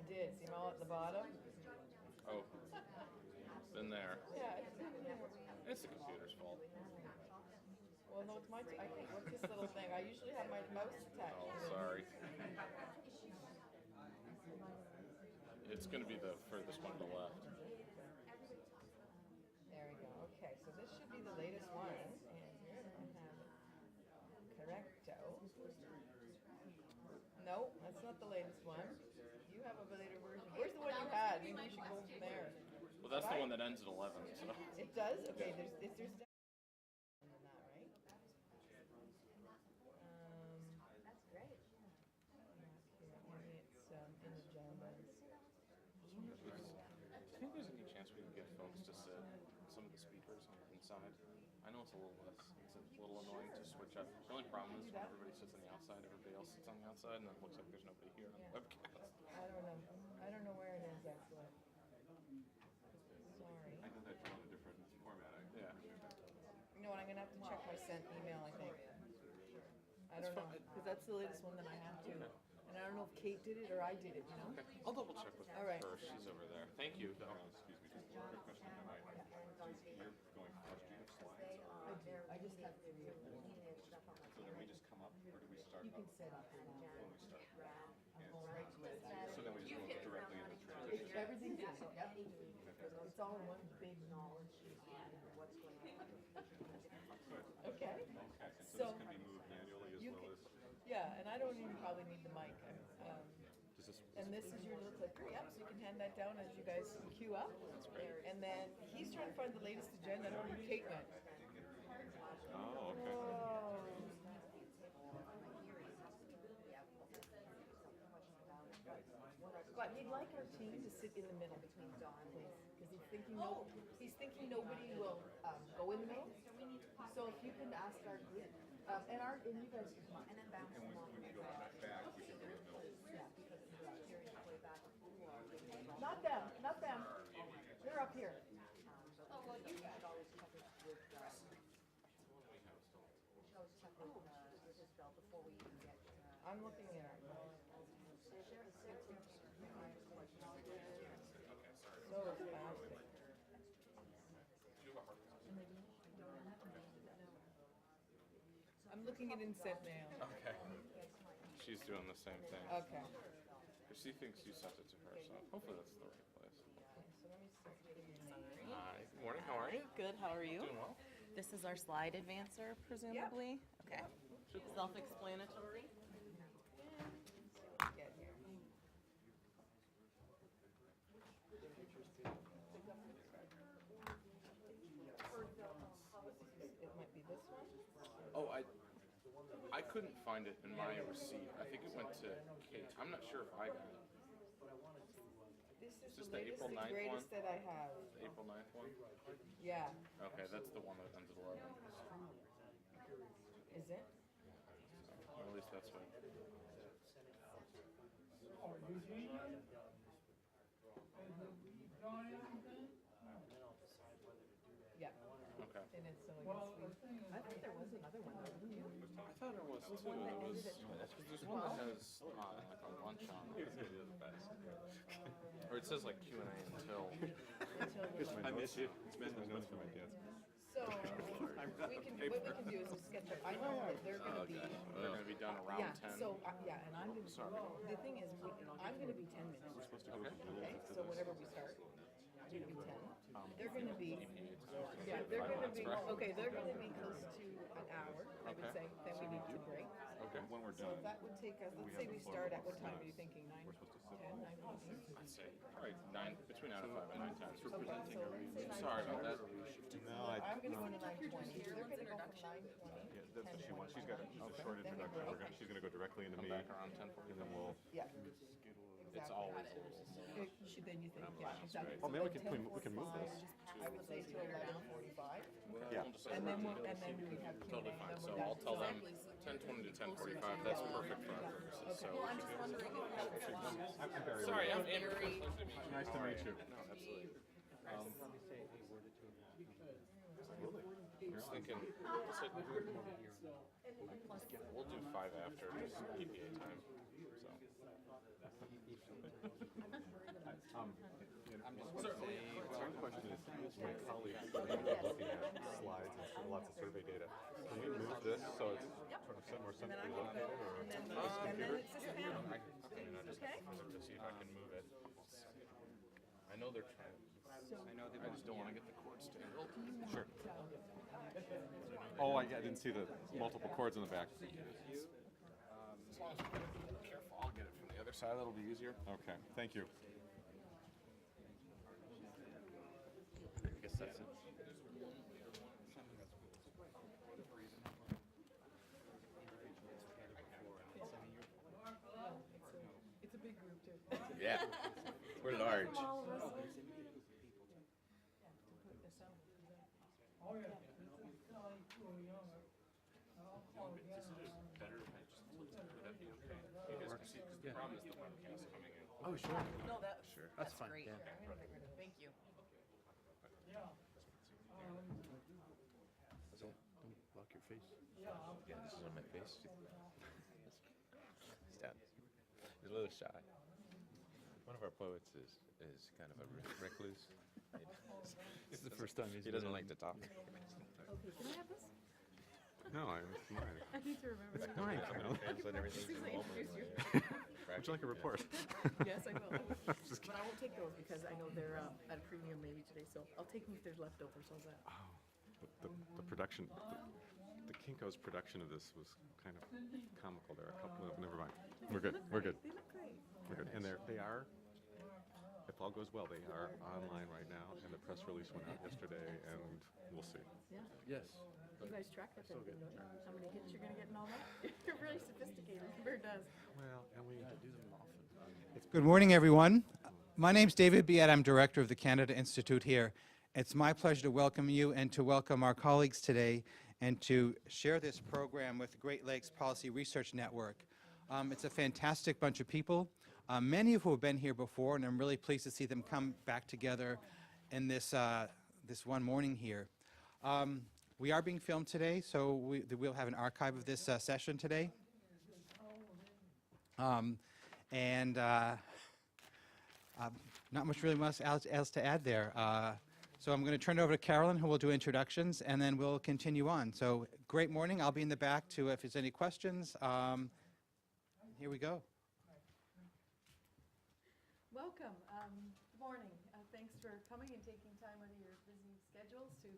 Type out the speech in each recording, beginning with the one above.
did, see them all at the bottom? Oh, been there. Yeah, it's in there. It's the computer's fault. Well, no, it's my, I can't, what's this little thing? I usually have my mouse attached. Oh, sorry. It's going to be the furthest one to the left. There we go. Okay, so this should be the latest one. And here I have Correcto. No, that's not the latest one. You have a later version. Where's the one you had? Maybe we should go from there. Well, that's the one that ends at 11. So. It does? Okay, there's definitely more than that, right? That's great. Okay, maybe it's in agendas. Do you think there's any chance we can get folks to sit some of the speakers on the inside? I know it's a little less, it's a little annoying to switch up. The only problem is when everybody sits on the outside, everybody else sits on the outside, and then it looks like there's nobody here on the webcast. I don't know. I don't know where it is actually. Sorry. I know that's on a different format. Yeah. You know what? I'm gonna have to check my sent email. I think. I don't know because that's the latest one that I have too. And I don't know if Kate did it or I did it. You know. Okay. I'll double check with All right. her. She's over there. Thank you, though. Excuse me, just one quick question. You're going first, do you have slides? I just have three of them. So then we just come up, or do we start You up can set up. when we start? I'm going right to it. So then we just go directly into transition? Everything's in. Yep. It's all one big knowledge. Okay. Okay, and so So this can be moved manually as you well can, as, yeah, and I don't even probably need the mic. does this, And this is your little clicker, yep, so you can hand that down as you guys queue up. And then he's trying to find the latest agenda, I don't know who Kate went. oh, okay. Oh. But he'd like our team to sit in the middle between Dawn, please, because he's thinking nobody will go in the middle. So if you can ask our group, and you guys can come on. And then bounce And along. when we go back, we can go in the middle. Yeah. Hearing its way back. Not them, not them. They're up here. Oh, well, you should always check it with, we should always check with Isabel before we even get, I'm looking at it. So spastic. I'm looking at Incent Mail. Okay. She's doing the same thing. Okay. Because she thinks you sent it to her, so hopefully that's the right place. So let me search for your name. Hi. Good morning. How are you? Good, how are you? Doing well. This is our slide advancer, presumably? Okay. Self-explanatory? Get here. It might be this one. Oh, I couldn't find it in my receipt. I think it went to Kate. I'm not sure if I got it. This is this the the latest April and 9th greatest that I have. The April 9th one? Yeah. Okay, that's the one that ends at 11. Is it? Or at least that's what. Yeah. Okay. And it's so I thought there was another one. I thought there was too. It was, there's one that has like a lunch on it. Or it says like Q&A until. I miss you. It's been my notes for my kids. So what we can do is just sketch up. I know that they're gonna be. They're going to be done around Yeah, 10. so, yeah, and I'm gonna, the thing is, I'm gonna be 10 minutes. Okay, so whenever we start, I'm gonna be 10. They're gonna be, yeah, they're gonna be, okay, they're gonna be close to an hour, I would say, then we need to break. Okay. When we're So done, that would take us, let's say we start at, what time are you thinking, 9, 10, 9:15? I'd say probably between 9 and 5 and 9 times. Okay, so let's say Sorry about that. I'm gonna go to 9:20, they're gonna go from 9:20. yeah, that's what she wants. She's got a short introduction. She's gonna go directly into me, Back around 10:40. and then we'll. Yeah. It's always a little. Then you think, yeah, exactly. Oh, maybe we So can move this. I would say to 11:45. Yeah. And then we have Q&A, Totally and fine. then So we're done. I'll tell them 10:20 to 10:45. That's perfect for our purposes. So. Well, I'm just wondering if I'm Barry. Sorry, I'm Andrew. Nice to meet you. No, absolutely. I was thinking, we'll do 5 after just PPA time. So. my colleagues looking at slides and lots of survey data. Can we move this so it's sort of more And then I centrally can go, located, or? and then it's this panel. I just Okay. to see if I can move it. I know they're trying. I just don't want to get the cords tangled. Sure. Oh, I didn't see the multiple cords in the back. As long as I'm careful, I'll get it from the other side. That'll be easier. Okay, thank you. I guess that's it. It's a big group too. Yeah, we're large. All of us. The problem is the webcast coming in. No, that's fine. great. Yeah. Thank you. Don't block your face. Yeah, this is on my face. Stop. He's a little shy. One of our poets is kind of a recluse. It's the first time he doesn't like to talk. Okay, can I have this? No, I'm fine. I need to remember. No, I Translate everything. As soon as I introduce you. Would you like a report? Yes, I will. But I won't take those because I know they're at a premium maybe today, so I'll take them if there's leftovers, how's that? The production, the Kinko's production of this was kind of comical. There are a couple of, never mind. We're good, we're good, They look great. we're good. And they are, if all goes well, they are online right now, and the press release went out yesterday, and we'll see. Yeah. Yes. You guys track that thing, don't you? How many hits you're gonna get and all that? You're really sophisticated. Bird does. Well, and we Do them often. Good morning, everyone. My name's David Biet. I'm director of the Canada Institute here. It's my pleasure to welcome you and to welcome our colleagues today and to share this program with the Great Lakes Policy Research Network. It's a fantastic bunch of people, many of who have been here before, and I'm really pleased to see them come back together in this, this one morning here. We are being filmed today, so we'll have an archive of this session today. Not much really else to add there. So I'm going to turn it over to Carolyn, who will do introductions, and then we'll continue on. So great morning. I'll be in the back to if there's any questions. Here we go. Welcome. Good morning. Thanks for coming and taking time out of your busy schedules to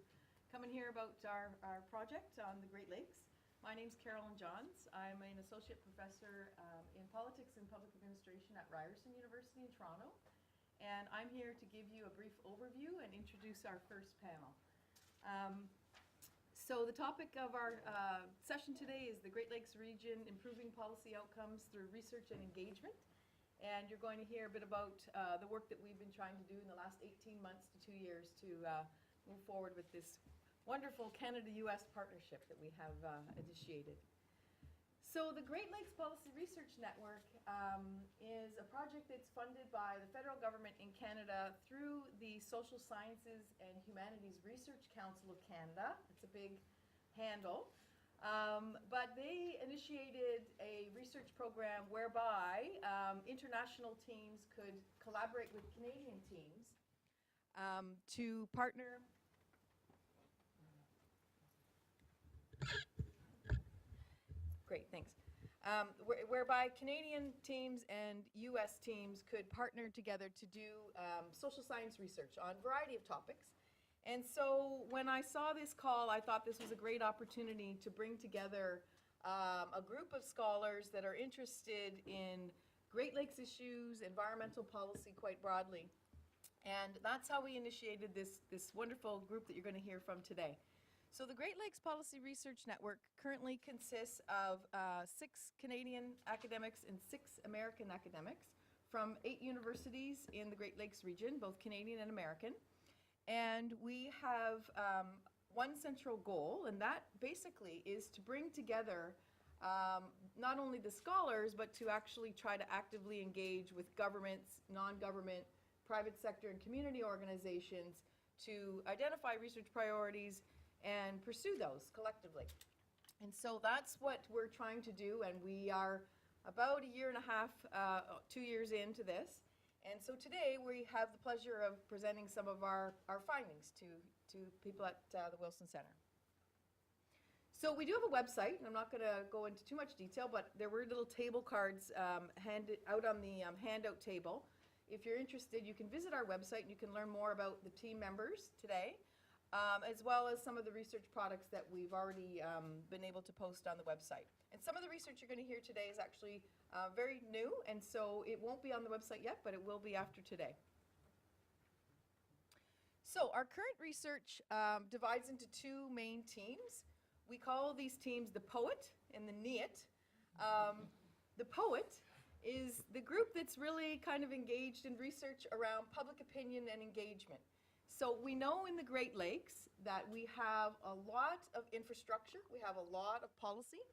come and hear about our project on the Great Lakes. My name's Carolyn Johns. I'm an associate professor in politics and public administration at Ryerson University in Toronto. And I'm here to give you a brief overview and introduce our first panel. So the topic of our session today is the Great Lakes region improving policy outcomes through research and engagement. And you're going to hear a bit about the work that we've been trying to do in the last 18 months to 2 years to move forward with this wonderful Canada-US partnership that we have initiated. So the Great Lakes Policy Research Network is a project that's funded by the federal government in Canada through the Social Sciences and Humanities Research Council of Canada. It's a big handle. But they initiated a research program whereby international teams could collaborate with Canadian teams to partner. Great, thanks. Whereby Canadian teams and US teams could partner together to do social science research on a variety of topics. And so when I saw this call, I thought this was a great opportunity to bring together a group of scholars that are interested in Great Lakes issues, environmental policy quite broadly. And that's how we initiated this wonderful group that you're going to hear from today. So the Great Lakes Policy Research Network currently consists of 6 Canadian academics and 6 American academics from 8 universities in the Great Lakes region, both Canadian and American. And we have one central goal, and that basically is to bring together not only the scholars, but to actually try to actively engage with governments, non-government, private sector, and community organizations to identify research priorities and pursue those collectively. And so that's what we're trying to do, and we are about 1.5 years, 2 years into this. And so today we have the pleasure of presenting some of our findings to people at the Wilson Center. So we do have a website, and I'm not going to go into too much detail, but there were little table cards handed out on the handout table. If you're interested, you can visit our website and you can learn more about the team members today, as well as some of the research products that we've already been able to post on the website. And some of the research you're going to hear today is actually very new, and so it won't be on the website yet, but it will be after today. So our current research divides into two main teams. We call these teams the POET and the NEAT. The POET is the group that's really kind of engaged in research around public opinion and engagement. So we know in the Great Lakes that we have a lot of infrastructure, we have a lot of policy.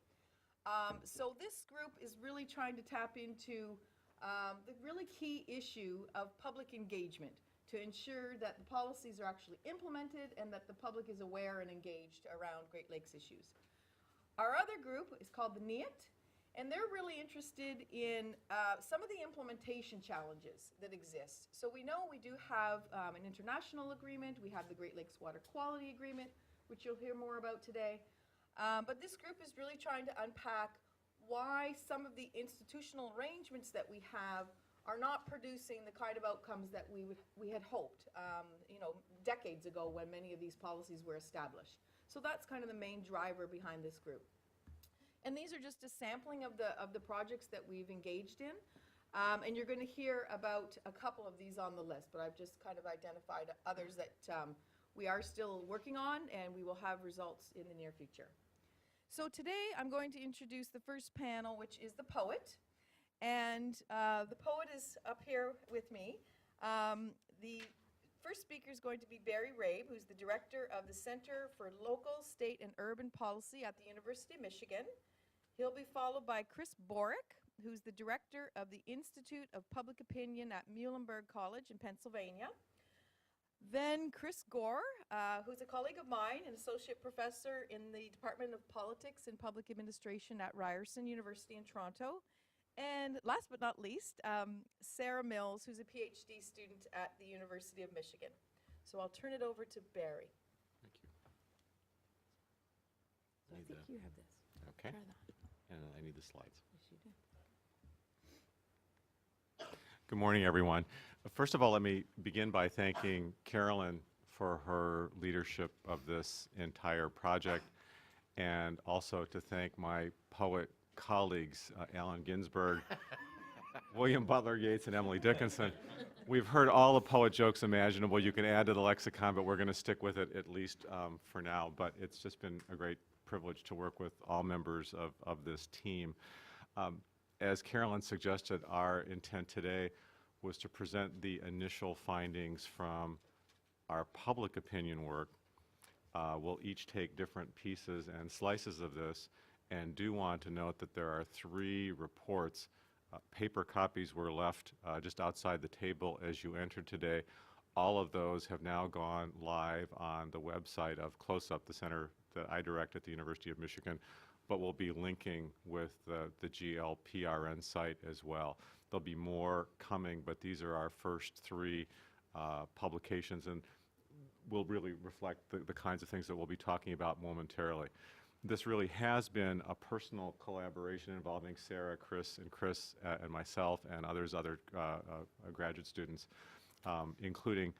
So this group is really trying to tap into the really key issue of public engagement to ensure that the policies are actually implemented and that the public is aware and engaged around Great Lakes issues. Our other group is called the NEAT, and they're really interested in some of the implementation challenges that exist. So we know we do have an international agreement, we have the Great Lakes Water Quality Agreement, which you'll hear more about today. But this group is really trying to unpack why some of the institutional arrangements that we have are not producing the kind of outcomes that we had hoped, decades ago when many of these policies were established. So that's kind of the main driver behind this group. And these are just a sampling of the projects that we've engaged in. And you're going to hear about a couple of these on the list, but I've just kind of identified others that we are still working on, and we will have results in the near future. So today I'm going to introduce the first panel, which is the POET. And the POET is up here with me. The first speaker is going to be Barry Rabe, who's the director of the Center for Local, State, and Urban Policy at the University of Michigan. He'll be followed by Chris Borick, who's the director of the Institute of Public Opinion at Muhlenberg College in Pennsylvania. Then Chris Gore, who's a colleague of mine, an associate professor in the Department of Politics and Public Administration at Ryerson University in Toronto. And last but not least, Sarah Mills, who's a PhD student at the University of Michigan. So I'll turn it over to Barry. Thank you. So I think you have this. Okay. Try that. And I need the slides. Yes, you do. Good morning, everyone. First of all, let me begin by thanking Carolyn for her leadership of this entire project, and also to thank my POET colleagues, Allen Ginsberg, William Butler Yeats, and Emily Dickinson. We've heard all the POET jokes imaginable you can add to the lexicon, but we're going to stick with it at least for now. But it's just been a great privilege to work with all members of this team. As Carolyn suggested, our intent today was to present the initial findings from our public opinion work. We'll each take different pieces and slices of this, and do want to note that there are 3 reports. Paper copies were left just outside the table as you entered today. All of those have now gone live on the website of CLOSUP, the center that I direct at the University of Michigan, but we'll be linking with the GLPRN site as well. There'll be more coming, but these are our first 3 publications, and will really reflect the kinds of things that we'll be talking about momentarily. This really has been a personal collaboration involving Sarah, Chris, and myself, and other graduate students, including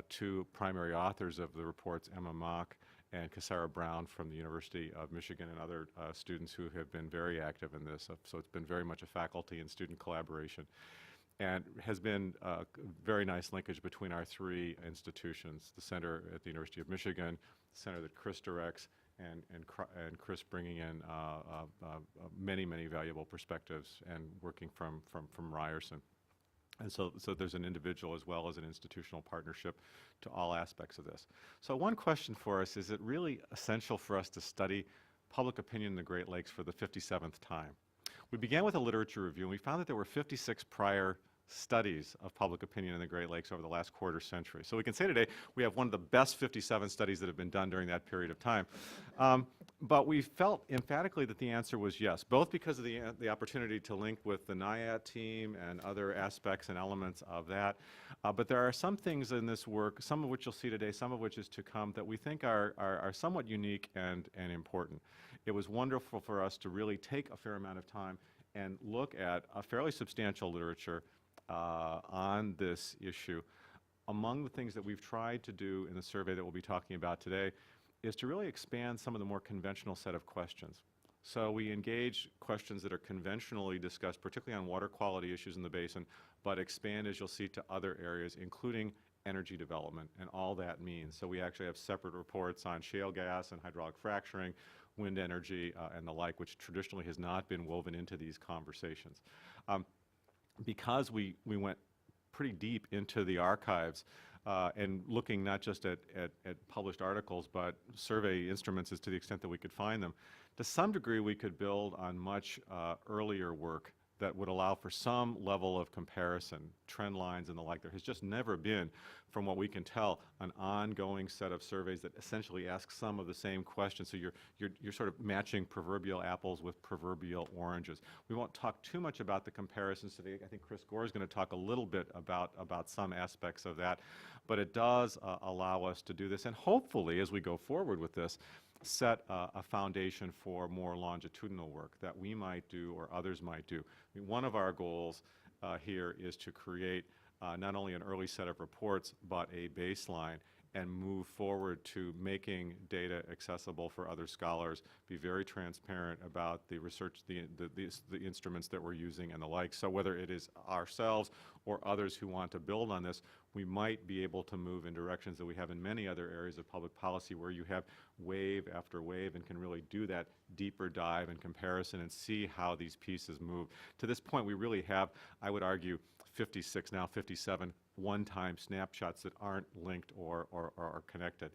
2 primary authors of the reports, Emma Mock and Cassara Brown from the University of Michigan, and other students who have been very active in this. So it's been very much a faculty and student collaboration, and has been a very nice linkage between our 3 institutions, the center at the University of Michigan, the center that Chris directs, and Chris bringing in many valuable perspectives and working from Ryerson. And so there's an individual as well as an institutional partnership to all aspects of this. So one question for us: is it really essential for us to study public opinion in the Great Lakes for the 57th time? We began with a literature review, and we found that there were 56 prior studies of public opinion in the Great Lakes over the last quarter century. So we can say today we have one of the best 57 studies that have been done during that period of time. But we felt emphatically that the answer was yes, both because of the opportunity to link with the NIAT team and other aspects and elements of that. But there are some things in this work, some of which you'll see today, some of which is to come, that we think are somewhat unique and important. It was wonderful for us to really take a fair amount of time and look at a fairly substantial literature on this issue. Among the things that we've tried to do in the survey that we'll be talking about today is to really expand some of the more conventional set of questions. So we engage questions that are conventionally discussed, particularly on water quality issues in the basin, but expand, as you'll see, to other areas, including energy development and all that means. So we actually have separate reports on shale gas and hydraulic fracturing, wind energy, and the like, which traditionally has not been woven into these conversations. Because we went pretty deep into the archives and looking not just at published articles, but survey instruments as to the extent that we could find them, to some degree we could build on much earlier work that would allow for some level of comparison, trend lines and the like. There has just never been, from what we can tell, an ongoing set of surveys that essentially ask some of the same questions. So you're sort of matching proverbial apples with proverbial oranges. We won't talk too much about the comparisons today. I think Chris Gore is going to talk a little bit about some aspects of that. But it does allow us to do this. And hopefully, as we go forward with this, set a foundation for more longitudinal work that we might do or others might do. I mean, one of our goals here is to create not only an early set of reports, but a baseline and move forward to making data accessible for other scholars, be very transparent about the research, the instruments that we're using and the like. So whether it is ourselves or others who want to build on this, we might be able to move in directions that we have in many other areas of public policy where you have wave after wave and can really do that deeper dive and comparison and see how these pieces move. To this point, we really have, I would argue, 56, now 57 one-time snapshots that aren't linked or are connected.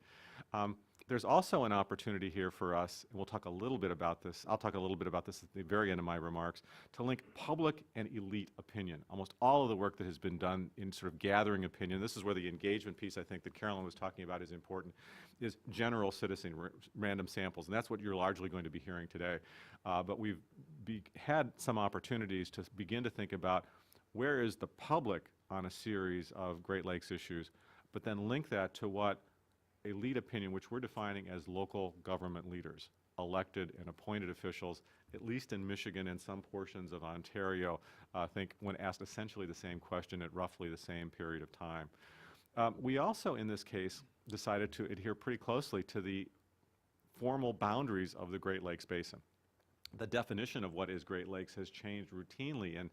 There's also an opportunity here for us, and we'll talk a little bit about this, I'll talk a little bit about this at the very end of my remarks, to link public and elite opinion. Almost all of the work that has been done in sort of gathering opinion, this is where the engagement piece I think that Carolyn was talking about is important, is general citizen random samples, and that's what you're largely going to be hearing today. But we've had some opportunities to begin to think about where is the public on a series of Great Lakes issues, but then link that to what elite opinion, which we're defining as local government leaders, elected and appointed officials, at least in Michigan and some portions of Ontario, think when asked essentially the same question at roughly the same period of time. We also, in this case, decided to adhere pretty closely to the formal boundaries of the Great Lakes Basin. The definition of what is Great Lakes has changed routinely in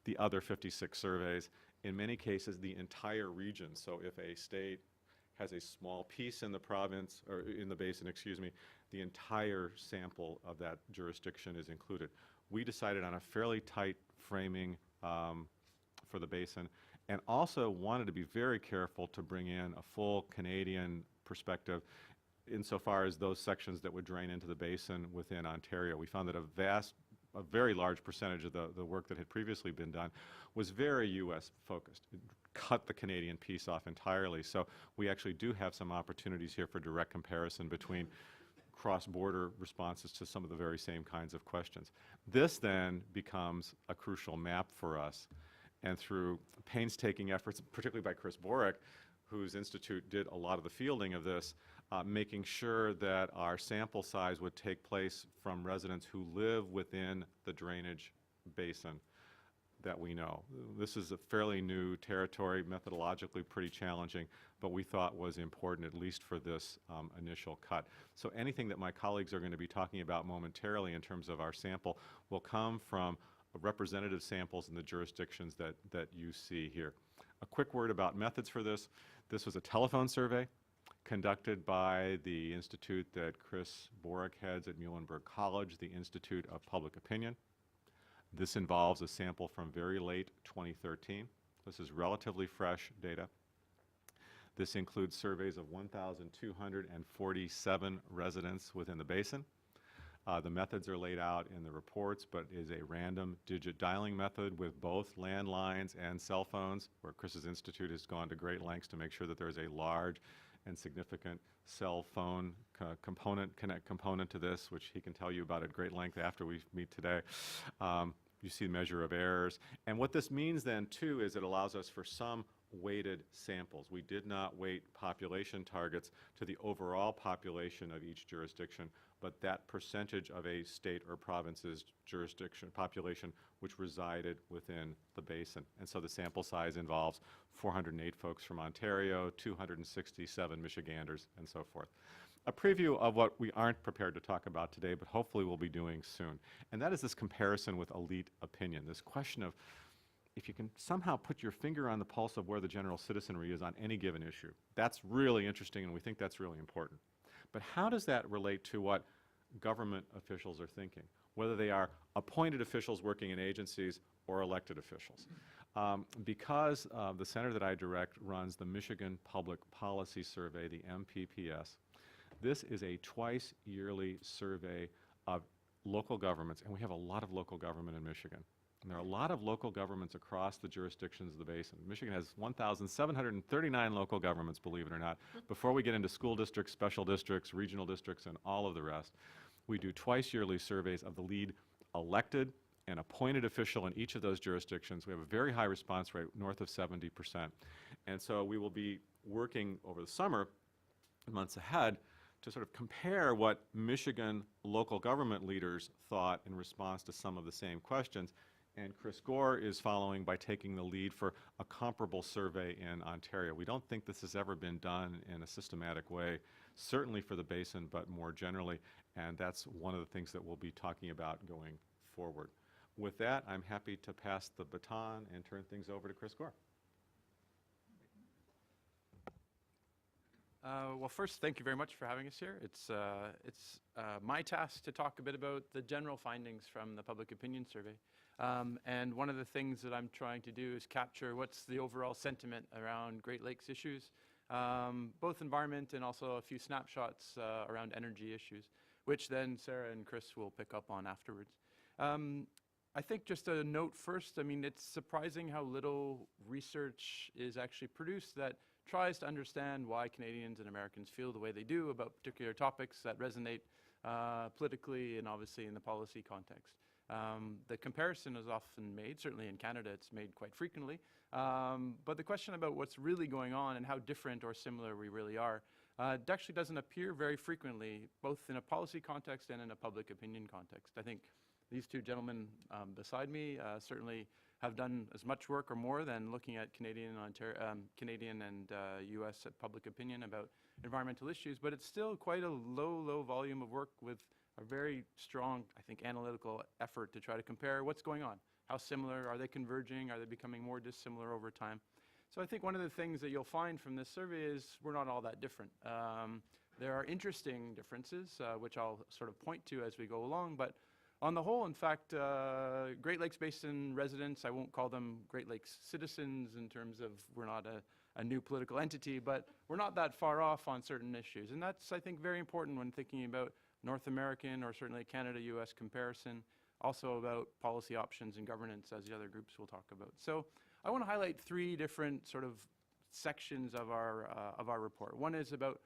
the other 56 surveys, in many cases the entire region. So if a state has a small piece in the province, or in the basin, excuse me, the entire sample of that jurisdiction is included. We decided on a fairly tight framing for the basin, and also wanted to be very careful to bring in a full Canadian perspective insofar as those sections that would drain into the basin within Ontario. We found that a very large percentage of the work that had previously been done was very U.S. focused. It cut the Canadian piece off entirely. So we actually do have some opportunities here for direct comparison between cross-border responses to some of the very same kinds of questions. This then becomes a crucial map for us, and through painstaking efforts, particularly by Chris Borick, whose institute did a lot of the fielding of this, making sure that our sample size would take place from residents who live within the drainage basin that we know. This is a fairly new territory, methodologically pretty challenging, but we thought was important, at least for this initial cut. So anything that my colleagues are going to be talking about momentarily in terms of our sample will come from representative samples in the jurisdictions that you see here. A quick word about methods for this. This was a telephone survey conducted by the institute that Chris Borick heads at Muhlenberg College, the Institute of Public Opinion. This involves a sample from very late 2013. This is relatively fresh data. This includes surveys of 1,247 residents within the basin. The methods are laid out in the reports, but is a random digit dialing method with both landlines and cell phones, where Chris's institute has gone to great lengths to make sure that there is a large and significant cell phone component to this, which he can tell you about at great length after we meet today. You see the measure of errors. And what this means then, too, is it allows us for some weighted samples. We did not weight population targets to the overall population of each jurisdiction, but that percentage of a state or province's jurisdiction population which resided within the basin. And so the sample size involves 408 folks from Ontario, 267 Michiganders, and so forth. A preview of what we aren't prepared to talk about today, but hopefully we'll be doing soon. And that is this comparison with elite opinion, this question of if you can somehow put your finger on the pulse of where the general citizenry is on any given issue. That's really interesting, and we think that's really important. But how does that relate to what government officials are thinking, whether they are appointed officials working in agencies or elected officials? Because the center that I direct runs the Michigan Public Policy Survey, the MPPS, this is a twice yearly survey of local governments, and we have a lot of local government in Michigan. And there are a lot of local governments across the jurisdictions of the basin. Michigan has 1,739 local governments, believe it or not. Before we get into school districts, special districts, regional districts, and all of the rest, we do twice yearly surveys of the lead elected and appointed official in each of those jurisdictions. We have a very high response rate, north of 70%. And so we will be working over the summer, months ahead, to sort of compare what Michigan local government leaders thought in response to some of the same questions. And Chris Gore is following by taking the lead for a comparable survey in Ontario. We don't think this has ever been done in a systematic way, certainly for the basin, but more generally, and that's one of the things that we'll be talking about going forward. With that, I'm happy to pass the baton and turn things over to Chris Gore. Well, first, thank you very much for having us here. It's my task to talk a bit about the general findings from the Public Opinion Survey. And one of the things that I'm trying to do is capture what's the overall sentiment around Great Lakes issues, both environment and also a few snapshots around energy issues, which then Sarah and Chris will pick up on afterwards. I think just a note first, I mean, it's surprising how little research is actually produced that tries to understand why Canadians and Americans feel the way they do about particular topics that resonate politically and obviously in the policy context. The comparison is often made, certainly in Canada it's made quite frequently, but the question about what's really going on and how different or similar we really are it actually doesn't appear very frequently, both in a policy context and in a public opinion context. I think these two gentlemen beside me certainly have done as much work or more than looking at Canadian and U.S. public opinion about environmental issues, but it's still quite a low volume of work with a very strong, I think, analytical effort to try to compare what's going on. How similar? Are they converging? Are they becoming more dissimilar over time? So I think one of the things that you'll find from this survey is we're not all that different. There are interesting differences, which I'll sort of point to as we go along, but on the whole, in fact, Great Lakes Basin residents, I won't call them Great Lakes citizens in terms of we're not a new political entity, but we're not that far off on certain issues. And that's, I think, very important when thinking about North American or certainly Canada-US comparison, also about policy options and governance, as the other groups will talk about. So I want to highlight three different sort of sections of our report. One is about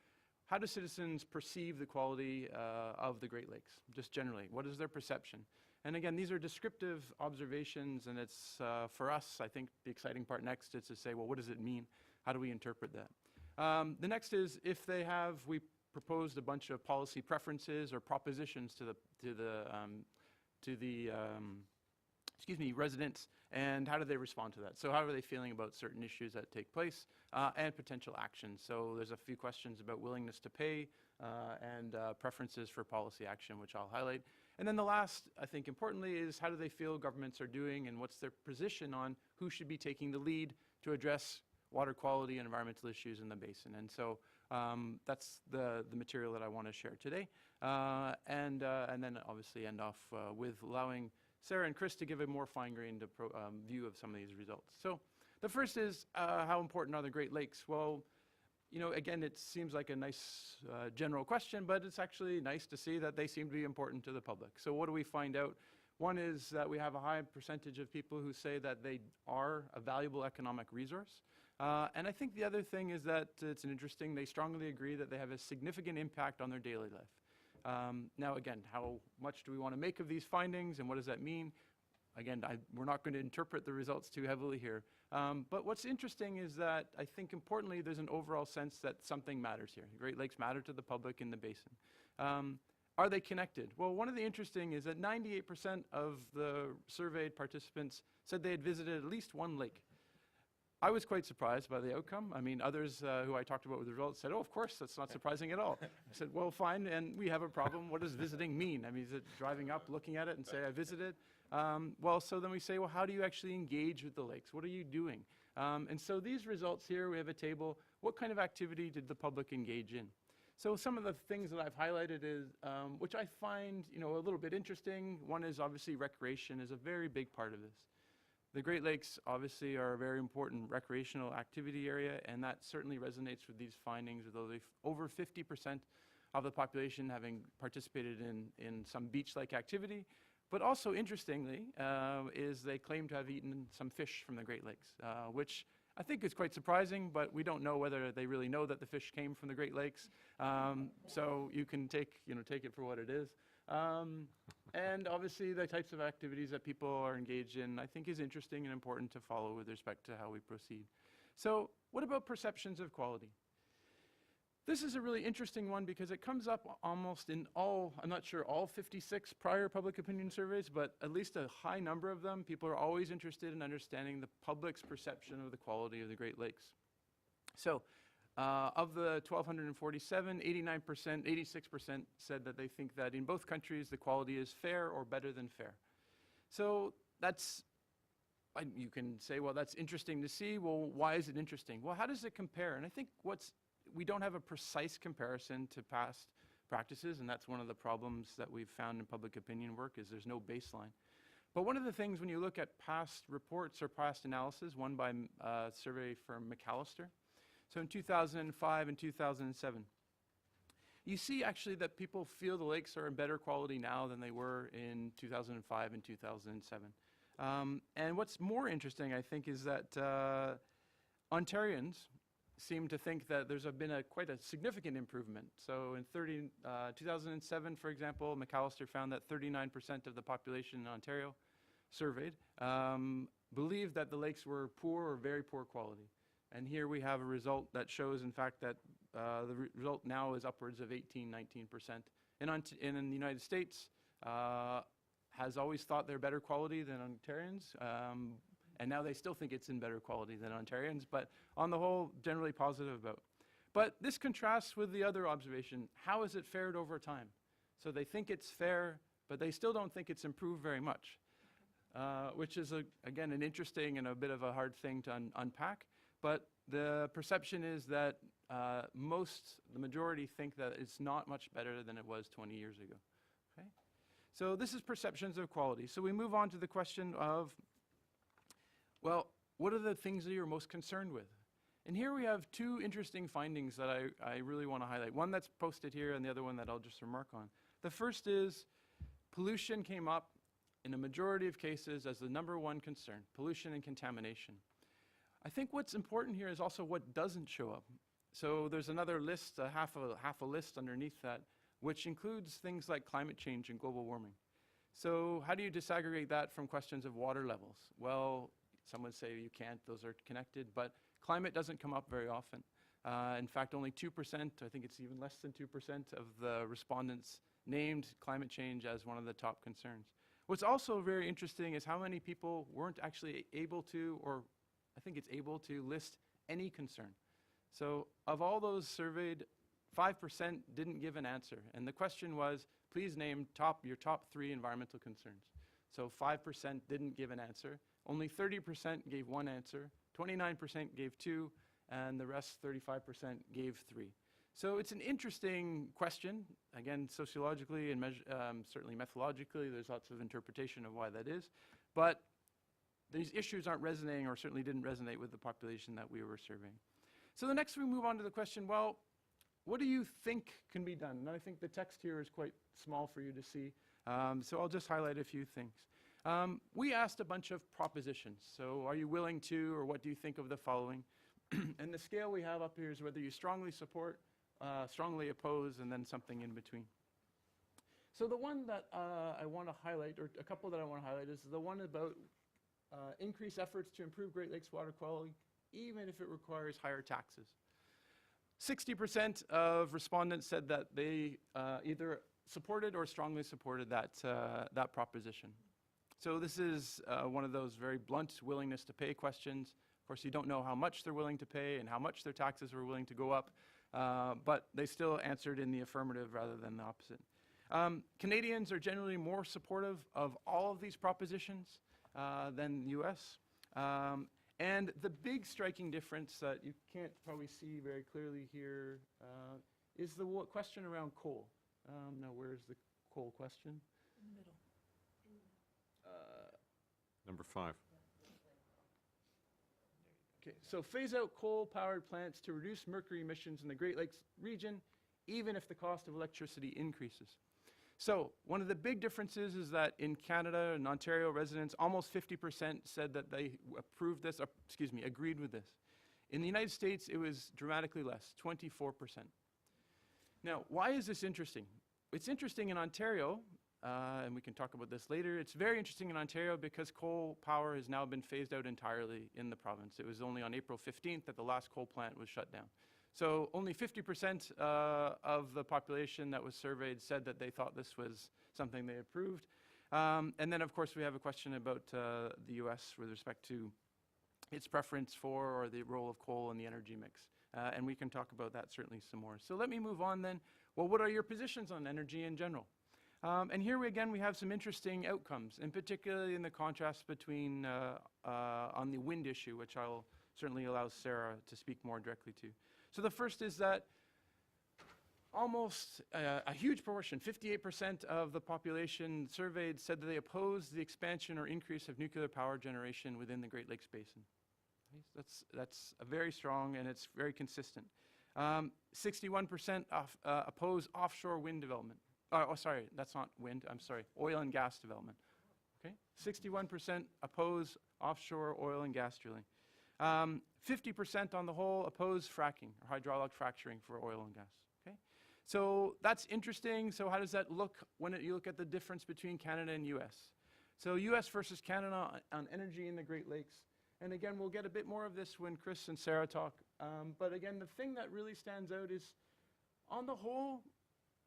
how do citizens perceive the quality of the Great Lakes, just generally? What is their perception? And again, these are descriptive observations, and it's, for us, I think the exciting part next is to say, well, what does it mean? How do we interpret that? The next is if they have, we proposed a bunch of policy preferences or propositions to the residents, and how do they respond to that? So how are they feeling about certain issues that take place and potential actions? So there's a few questions about willingness to pay and preferences for policy action, which I'll highlight. And then the last, I think importantly, is how do they feel governments are doing and what's their position on who should be taking the lead to address water quality and environmental issues in the basin. And so that's the material that I want to share today. And then obviously end off with allowing Sarah and Chris to give a more fine-grained view of some of these results. So the first is how important are the Great Lakes? Well, you know, again, it seems like a nice general question, but it's actually nice to see that they seem to be important to the public. So what do we find out? One is that we have a high percentage of people who say that they are a valuable economic resource. And I think the other thing is that it's interesting, they strongly agree that they have a significant impact on their daily life. Now again, how much do we want to make of these findings and what does that mean? Again, we're not going to interpret the results too heavily here. But what's interesting is that I think importantly there's an overall sense that something matters here. Great Lakes matter to the public in the basin. Are they connected? Well, one of the interesting is that 98% of the surveyed participants said they had visited at least one lake. I was quite surprised by the outcome. I mean, others who I talked about with the results said, oh, of course, that's not surprising at all. I said, well, fine, and we have a problem. What does visiting mean? I mean, is it driving up, looking at it, and say, I visited? Well, so then we say, well, how do you actually engage with the lakes? What are you doing? And so these results here, we have a table. What kind of activity did the public engage in? So some of the things that I've highlighted is, which I find, you know, a little bit interesting. One is obviously recreation is a very big part of this. The Great Lakes obviously are a very important recreational activity area, and that certainly resonates with these findings, with over 50% of the population having participated in some beach-like activity. But also interestingly, is they claim to have eaten some fish from the Great Lakes, which I think is quite surprising, but we don't know whether they really know that the fish came from the Great Lakes. So you can take it for what it is. And obviously the types of activities that people are engaged in, I think is interesting and important to follow with respect to how we proceed. So what about perceptions of quality? This is a really interesting one because it comes up almost in all, I'm not sure all 56 prior public opinion surveys, but at least a high number of them. People are always interested in understanding the public's perception of the quality of the Great Lakes. So of the 1,247, 89%, 86% said that they think that in both countries the quality is fair or better than fair. So that's, you can say, well, that's interesting to see. Well, why is it interesting? Well, how does it compare? And I think we don't have a precise comparison to past practices, and that's one of the problems that we've found in public opinion work is there's no baseline. But one of the things when you look at past reports or past analysis, one by a survey firm McAllister, so in 2005 and 2007, you see actually that people feel the lakes are in better quality now than they were in 2005 and 2007. And what's more interesting, I think, is that Ontarians seem to think that there's been quite a significant improvement. So in 2007, for example, McAllister found that 39% of the population in Ontario surveyed believed that the lakes were poor or very poor quality. And here we have a result that shows, in fact, that the result now is upwards of 18, 19%. In the United States, has always thought they're better quality than Ontarians. And now they still think it's in better quality than Ontarians, but on the whole, generally positive about. But this contrasts with the other observation. How has it fared over time? So they think it's fair, but they still don't think it's improved very much, which is, again, an interesting and a bit of a hard thing to unpack. But the perception is that the majority think that it's not much better than it was 20 years ago. Okay? So this is perceptions of quality. So we move on to the question of, well, what are the things that you're most concerned with? And here we have two interesting findings that I really want to highlight. One that's posted here and the other one that I'll just remark on. The first is pollution came up in a majority of cases as the #1 concern, pollution and contamination. I think what's important here is also what doesn't show up. So there's another list, half a list underneath that, which includes things like climate change and global warming. So how do you disaggregate that from questions of water levels? Well, some would say you can't, those are connected, but climate doesn't come up very often. In fact, only 2%, I think it's even less than 2% of the respondents named climate change as one of the top concerns. What's also very interesting is how many people weren't actually able to, or I think it's able to list any concern. So of all those surveyed, 5% didn't give an answer. And the question was, please name your top 3 environmental concerns. So 5% didn't give an answer. Only 30% gave 1 answer. 29% gave 2. And the rest, 35%, gave 3. So it's an interesting question. Again, sociologically and certainly methodologically, there's lots of interpretation of why that is. But these issues aren't resonating, or certainly didn't resonate with the population that we were surveying. So the next we move on to the question, well, what do you think can be done? And I think the text here is quite small for you to see, so I'll just highlight a few things. We asked a bunch of propositions. So are you willing to, or what do you think of the following? And the scale we have up here is whether you strongly support, strongly oppose, and then something in between. So the one that I want to highlight, or a couple that I want to highlight, is the one about increase efforts to improve Great Lakes water quality, even if it requires higher taxes. 60% of respondents said that they either supported or strongly supported that proposition. So this is one of those very blunt willingness to pay questions. Of course, you don't know how much they're willing to pay and how much their taxes are willing to go up, but they still answered in the affirmative rather than the opposite. Canadians are generally more supportive of all of these propositions than the US. And the big striking difference that you can't probably see very clearly here is the question around coal. Now, where's the coal question? Number 5. Okay, so phase out coal-powered plants to reduce mercury emissions in the Great Lakes region, even if the cost of electricity increases. So one of the big differences is that in Canada and Ontario, residents, almost 50% said that they approved this, agreed with this. In the United States, it was dramatically less, 24%. Now, why is this interesting? It's interesting in Ontario, and we can talk about this later. It's very interesting in Ontario because coal power has now been phased out entirely in the province. It was only on April 15th that the last coal plant was shut down. So only 50% of the population that was surveyed said that they thought this was something they approved. And then, of course, we have a question about the US with respect to its preference for or the role of coal in the energy mix. And we can talk about that certainly some more. So let me move on then. Well, what are your positions on energy in general? And here again, we have some interesting outcomes, and particularly in the contrast between on the wind issue, which I'll certainly allow Sarah to speak more directly to. So the first is that almost a huge proportion, 58% of the population surveyed said that they oppose the expansion or increase of nuclear power generation within the Great Lakes Basin. Okay, so that's very strong and it's very consistent. 61% oppose offshore wind development. Oh, sorry, that's not wind, I'm sorry, oil and gas development. Okay, 61% oppose offshore oil and gas drilling. 50% on the whole oppose fracking or hydraulic fracturing for oil and gas. Okay, so that's interesting. So how does that look when you look at the difference between Canada and US? So US versus Canada on energy in the Great Lakes. And again, we'll get a bit more of this when Chris and Sarah talk. But again, the thing that really stands out is, on the whole,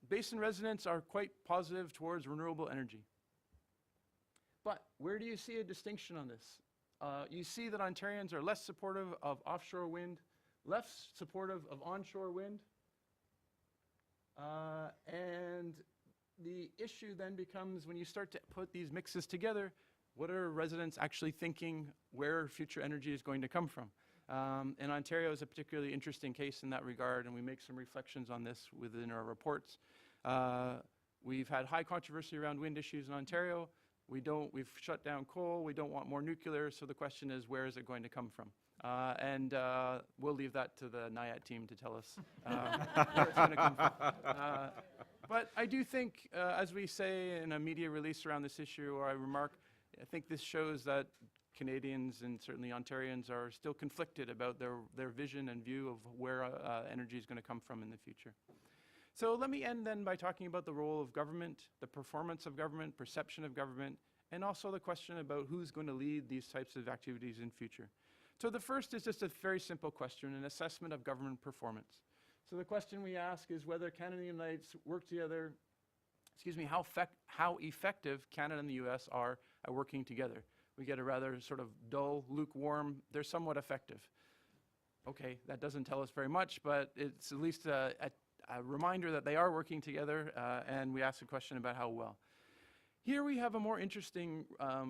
basin residents are quite positive towards renewable energy. But where do you see a distinction on this? You see that Ontarians are less supportive of offshore wind, less supportive of onshore wind. And the issue then becomes, when you start to put these mixes together, what are residents actually thinking where future energy is going to come from? And Ontario is a particularly interesting case in that regard, and we make some reflections on this within our reports. We've had high controversy around wind issues in Ontario. We've shut down coal, we don't want more nuclear, so the question is, where is it going to come from? And we'll leave that to the NIAT team to tell us where it's going to come from. But I do think, as we say in a media release around this issue, or I remark, I think this shows that Canadians and certainly Ontarians are still conflicted about their vision and view of where energy is going to come from in the future. So let me end then by talking about the role of government, the performance of government, perception of government, and also the question about who's going to lead these types of activities in future. So the first is just a very simple question, an assessment of government performance. So the question we ask is whether Canada and the United States work together, how effective Canada and the US are at working together. We get a rather sort of dull, lukewarm, they're somewhat effective. Okay, that doesn't tell us very much, but it's at least a reminder that they are working together, and we ask the question about how well. Here we have a more interesting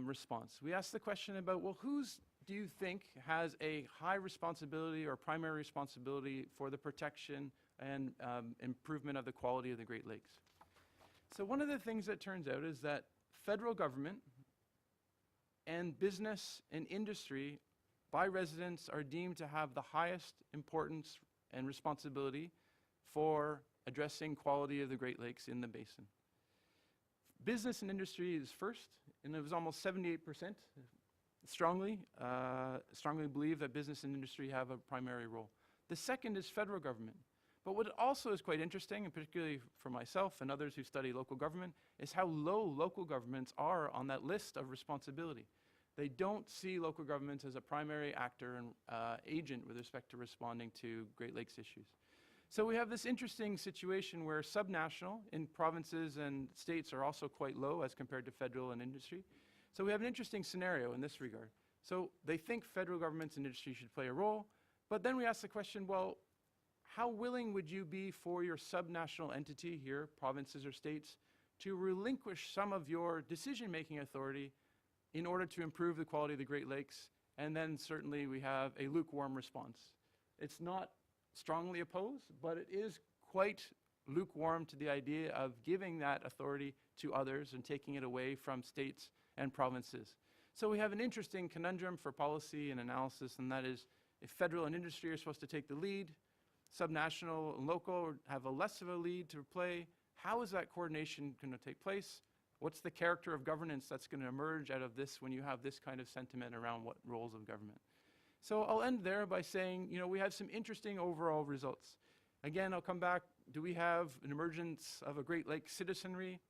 response. We ask the question about, well, who's do you think has a high responsibility or primary responsibility for the protection and improvement of the quality of the Great Lakes? So one of the things that turns out is that federal government and business and industry by residents are deemed to have the highest importance and responsibility for addressing quality of the Great Lakes in the basin. Business and industry is first, and it was almost 78% strongly believe that business and industry have a primary role. The second is federal government. But what also is quite interesting, and particularly for myself and others who study local government, is how low local governments are on that list of responsibility. They don't see local governments as a primary actor and agent with respect to responding to Great Lakes issues. So we have this interesting situation where subnational in provinces and states are also quite low as compared to federal and industry. So we have an interesting scenario in this regard. So they think federal governments and industry should play a role, but then we ask the question, well, how willing would you be for your subnational entity here, provinces or states, to relinquish some of your decision-making authority in order to improve the quality of the Great Lakes? And then certainly we have a lukewarm response. It's not strongly opposed, but it is quite lukewarm to the idea of giving that authority to others and taking it away from states and provinces. So we have an interesting conundrum for policy and analysis, and that is if federal and industry are supposed to take the lead, subnational and local have a less of a lead to play. How is that coordination going to take place? What's the character of governance that's going to emerge out of this when you have this kind of sentiment around what roles of government? So I'll end there by saying, we have some interesting overall results. Again, I'll come back. Do we have an emergence of a Great Lakes citizenry?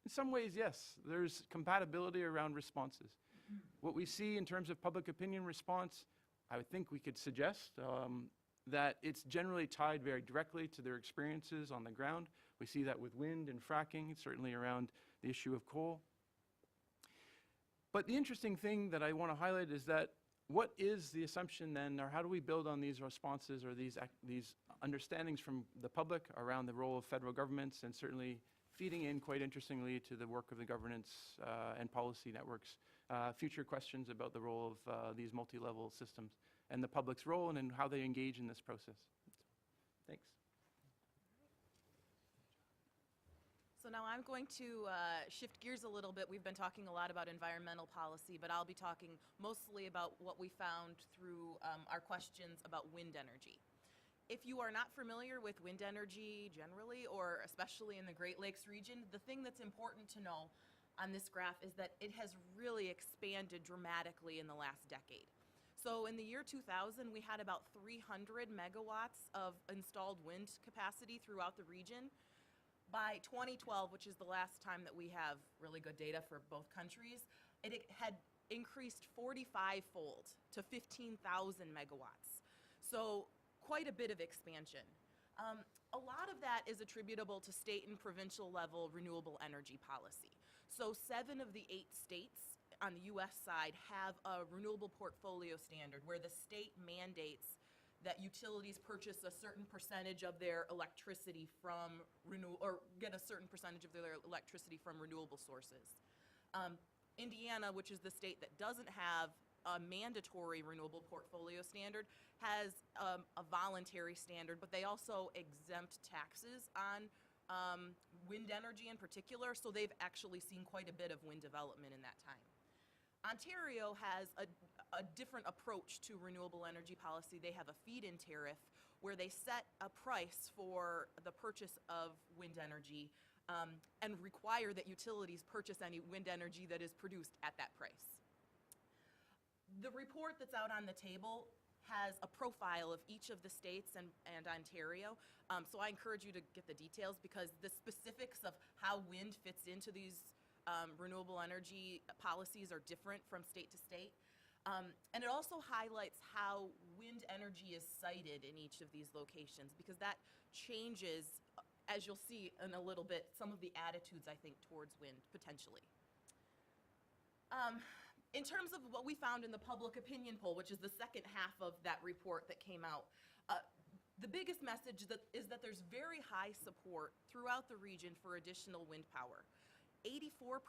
In some ways, yes. There's compatibility around responses. What we see in terms of public opinion response, I would think we could suggest that it's generally tied very directly to their experiences on the ground. We see that with wind and fracking, certainly around the issue of coal. But the interesting thing that I want to highlight is that what is the assumption then, or how do we build on these responses or these understandings from the public around the role of federal governments, and certainly feeding in quite interestingly to the work of the governance and policy networks, future questions about the role of these multi-level systems and the public's role and how they engage in this process. Thanks. So now I'm going to shift gears a little bit. We've been talking a lot about environmental policy, but I'll be talking mostly about what we found through our questions about wind energy. If you are not familiar with wind energy generally, or especially in the Great Lakes region, the thing that's important to know on this graph is that it has really expanded dramatically in the last decade. So in the year 2000, we had about 300 megawatts of installed wind capacity throughout the region. By 2012, which is the last time that we have really good data for both countries, it had increased 45-fold to 15,000 megawatts. So quite a bit of expansion. A lot of that is attributable to state and provincial level renewable energy policy. So 7 of the 8 states on the US side have a renewable portfolio standard where the state mandates that utilities purchase a certain percentage of their electricity from get a certain percentage of their electricity from renewable sources. Indiana, which is the state that doesn't have a mandatory renewable portfolio standard, has a voluntary standard, but they also exempt taxes on wind energy in particular, so they've actually seen quite a bit of wind development in that time. Ontario has a different approach to renewable energy policy. They have a feed-in tariff where they set a price for the purchase of wind energy and require that utilities purchase any wind energy that is produced at that price. The report that's out on the table has a profile of each of the states and Ontario. So I encourage you to get the details because the specifics of how wind fits into these renewable energy policies are different from state to state. And it also highlights how wind energy is sited in each of these locations, because that changes, as you'll see in a little bit, some of the attitudes, I think, towards wind, potentially. In terms of what we found in the public opinion poll, which is the second half of that report that came out, the biggest message is that there's very high support throughout the region for additional wind power. 84%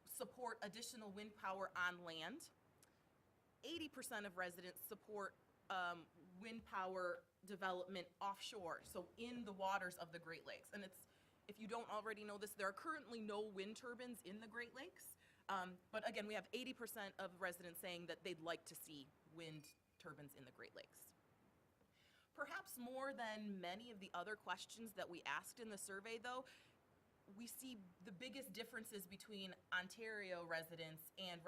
support additional wind power on land. 80% of residents support wind power development offshore, so in the waters of the Great Lakes. And if you don't already know this, there are currently no wind turbines in the Great Lakes. But again, we have 80% of residents saying that they'd like to see wind turbines in the Great Lakes. Perhaps more than many of the other questions that we asked in the survey, though, we see the biggest differences between Ontario residents and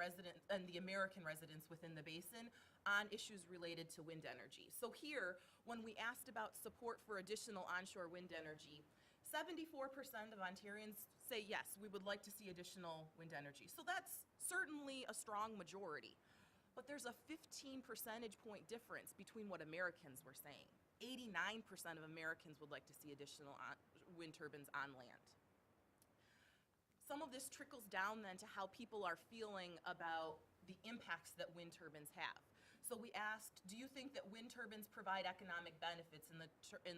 the American residents within the basin on issues related to wind energy. So here, when we asked about support for additional onshore wind energy, 74% of Ontarians say yes, we would like to see additional wind energy. So that's certainly a strong majority. But there's a 15 percentage point difference between what Americans were saying. 89% of Americans would like to see additional wind turbines on land. Some of this trickles down then to how people are feeling about the impacts that wind turbines have. So we asked, do you think that wind turbines provide economic benefits in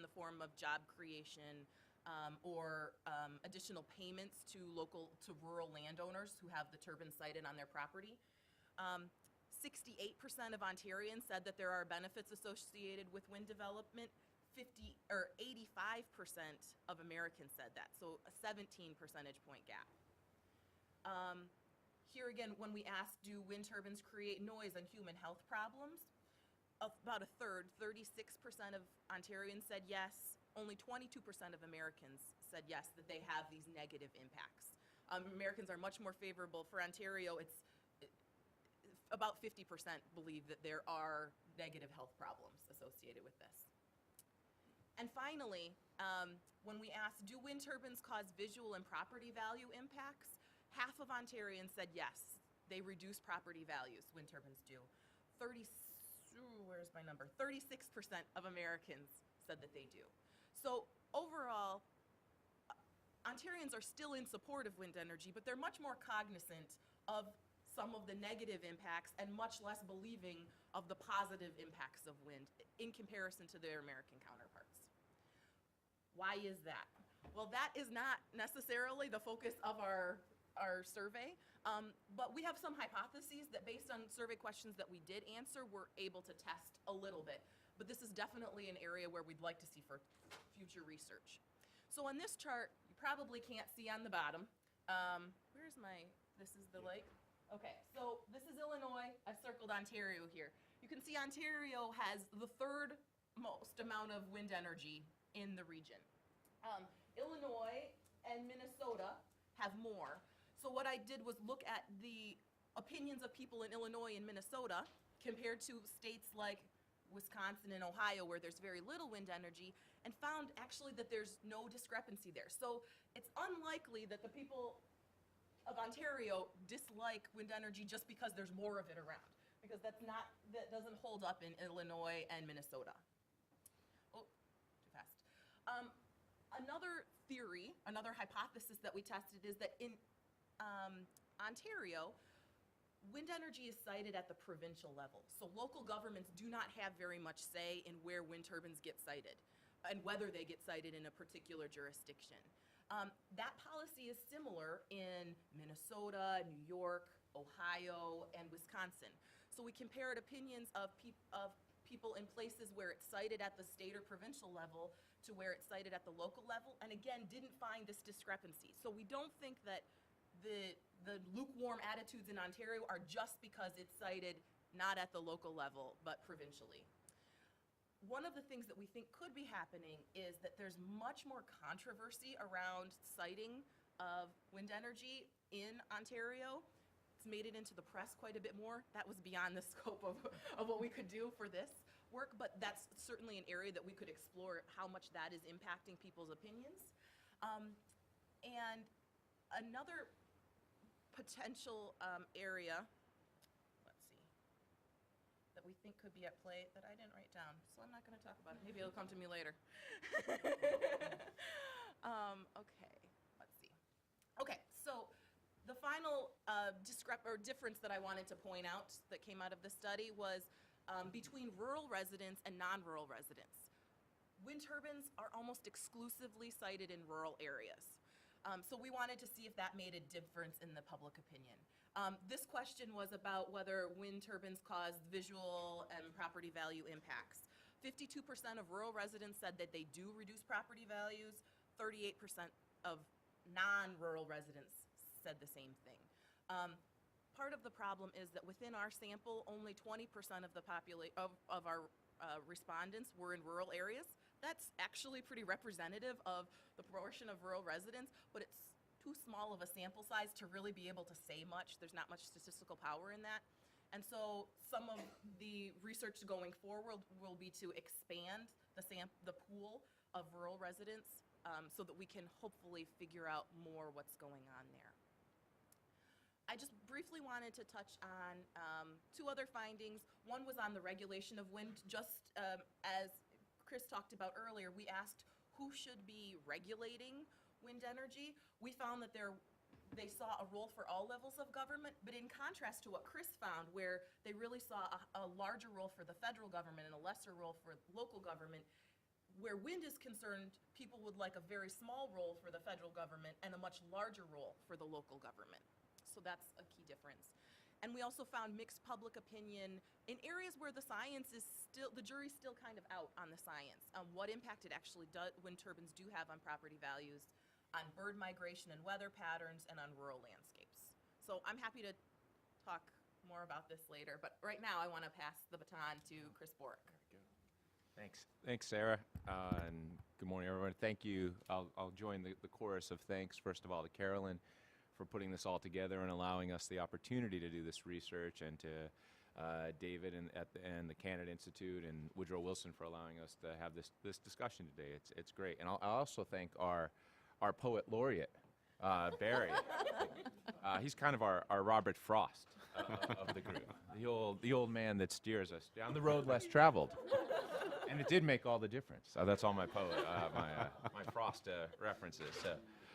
the form of job creation or additional payments to rural landowners who have the turbines sited on their property? 68% of Ontarians said that there are benefits associated with wind development. 85% of Americans said that, so a 17 percentage point gap. Here again, when we asked, do wind turbines create noise and human health problems? About a third, 36% of Ontarians said yes. Only 22% of Americans said yes, that they have these negative impacts. Americans are much more favorable. For Ontario, it's about 50% believe that there are negative health problems associated with this. And finally, when we asked, do wind turbines cause visual and property value impacts? Half of Ontarians said yes, they reduce property values, wind turbines do. 36% of Americans said that they do. So overall, Ontarians are still in support of wind energy, but they're much more cognizant of some of the negative impacts and much less believing of the positive impacts of wind in comparison to their American counterparts. Why is that? Well, that is not necessarily the focus of our survey, but we have some hypotheses that based on survey questions that we did answer, we're able to test a little bit. But this is definitely an area where we'd like to see for future research. So on this chart, you probably can't see on the bottom. This is the lake? Okay, so this is Illinois. I've circled Ontario here. You can see Ontario has the third most amount of wind energy in the region. Illinois and Minnesota have more. So what I did was look at the opinions of people in Illinois and Minnesota compared to states like Wisconsin and Ohio, where there's very little wind energy, and found actually that there's no discrepancy there. So it's unlikely that the people of Ontario dislike wind energy just because there's more of it around, because that doesn't hold up in Illinois and Minnesota. Oh, too fast. Another theory, another hypothesis that we tested is that in Ontario, wind energy is sited at the provincial level. So local governments do not have very much say in where wind turbines get sited and whether they get sited in a particular jurisdiction. That policy is similar in Minnesota, New York, Ohio, and Wisconsin. So we compared opinions of people in places where it's sited at the state or provincial level to where it's sited at the local level, and again, didn't find this discrepancy. So we don't think that the lukewarm attitudes in Ontario are just because it's sited not at the local level, but provincially. One of the things that we think could be happening is that there's much more controversy around siting of wind energy in Ontario. It's made it into the press quite a bit more. That was beyond the scope of what we could do for this work, but that's certainly an area that we could explore how much that is impacting people's opinions. And another potential area, let's see, that we think could be at play that I didn't write down, so I'm not going to talk about it. Maybe it'll come to me later. Okay, let's see. Okay, so the final difference that I wanted to point out that came out of the study was between rural residents and non-rural residents. Wind turbines are almost exclusively sited in rural areas. So we wanted to see if that made a difference in the public opinion. This question was about whether wind turbines cause visual and property value impacts. 52% of rural residents said that they do reduce property values. 38% of non-rural residents said the same thing. part of the problem is that within our sample, only 20% of the of our respondents were in rural areas. That's actually pretty representative of the proportion of rural residents, but it's too small of a sample size to really be able to say much. There's not much statistical power in that. And so some of the research going forward will be to expand the pool of rural residents so that we can hopefully figure out more what's going on there. I just briefly wanted to touch on two other findings. One was on the regulation of wind. Just as Chris talked about earlier, we asked who should be regulating wind energy. We found that they saw a role for all levels of government, but in contrast to what Chris found, where they really saw a larger role for the federal government and a lesser role for local government, where wind is concerned, people would like a very small role for the federal government and a much larger role for the local government. So that's a key difference. And we also found mixed public opinion in areas where the science is still, the jury's still kind of out on the science, on what impact it actually wind turbines do have on property values, on bird migration and weather patterns, and on rural landscapes. So I'm happy to talk more about this later, but right now I want to pass the baton to Chris Borick. Thanks. Thanks, Sarah. And good morning, everyone. Thank you. I'll join the chorus of thanks, first of all, to Carolyn for putting this all together and allowing us the opportunity to do this research, and to David and the Canada Institute and Woodrow Wilson for allowing us to have this discussion today. It's great. And I'll also thank our poet laureate, Barry. He's kind of our Robert Frost of the group, the old man that steers us down the road less traveled. And it did make all the difference. That's all my my Frost references. So,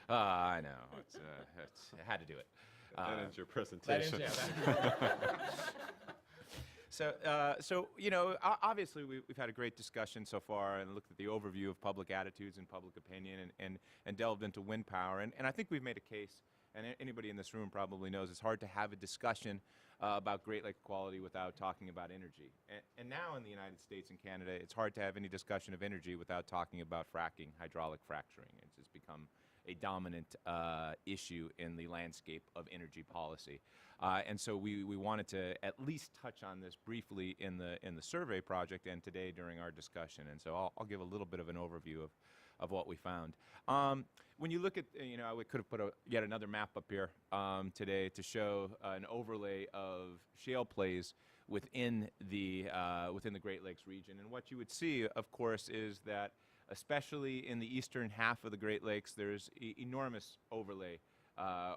I know, I had to do it. That ends your presentation. So obviously we've had a great discussion so far and looked at the overview of public attitudes and public opinion and delved into wind power. And I think we've made a case, and anybody in this room probably knows, it's hard to have a discussion about Great Lake quality without talking about energy. And now in the United States and Canada, it's hard to have any discussion of energy without talking about fracking, hydraulic fracturing. It's just become a dominant issue in the landscape of energy policy. And so we wanted to at least touch on this briefly in the survey project and today during our discussion. And so I'll give a little bit of an overview of what we found. When you look at, we could have put yet another map up here today to show an overlay of shale plays within the Great Lakes region. And what you would see, of course, is that especially in the eastern half of the Great Lakes, there's enormous overlay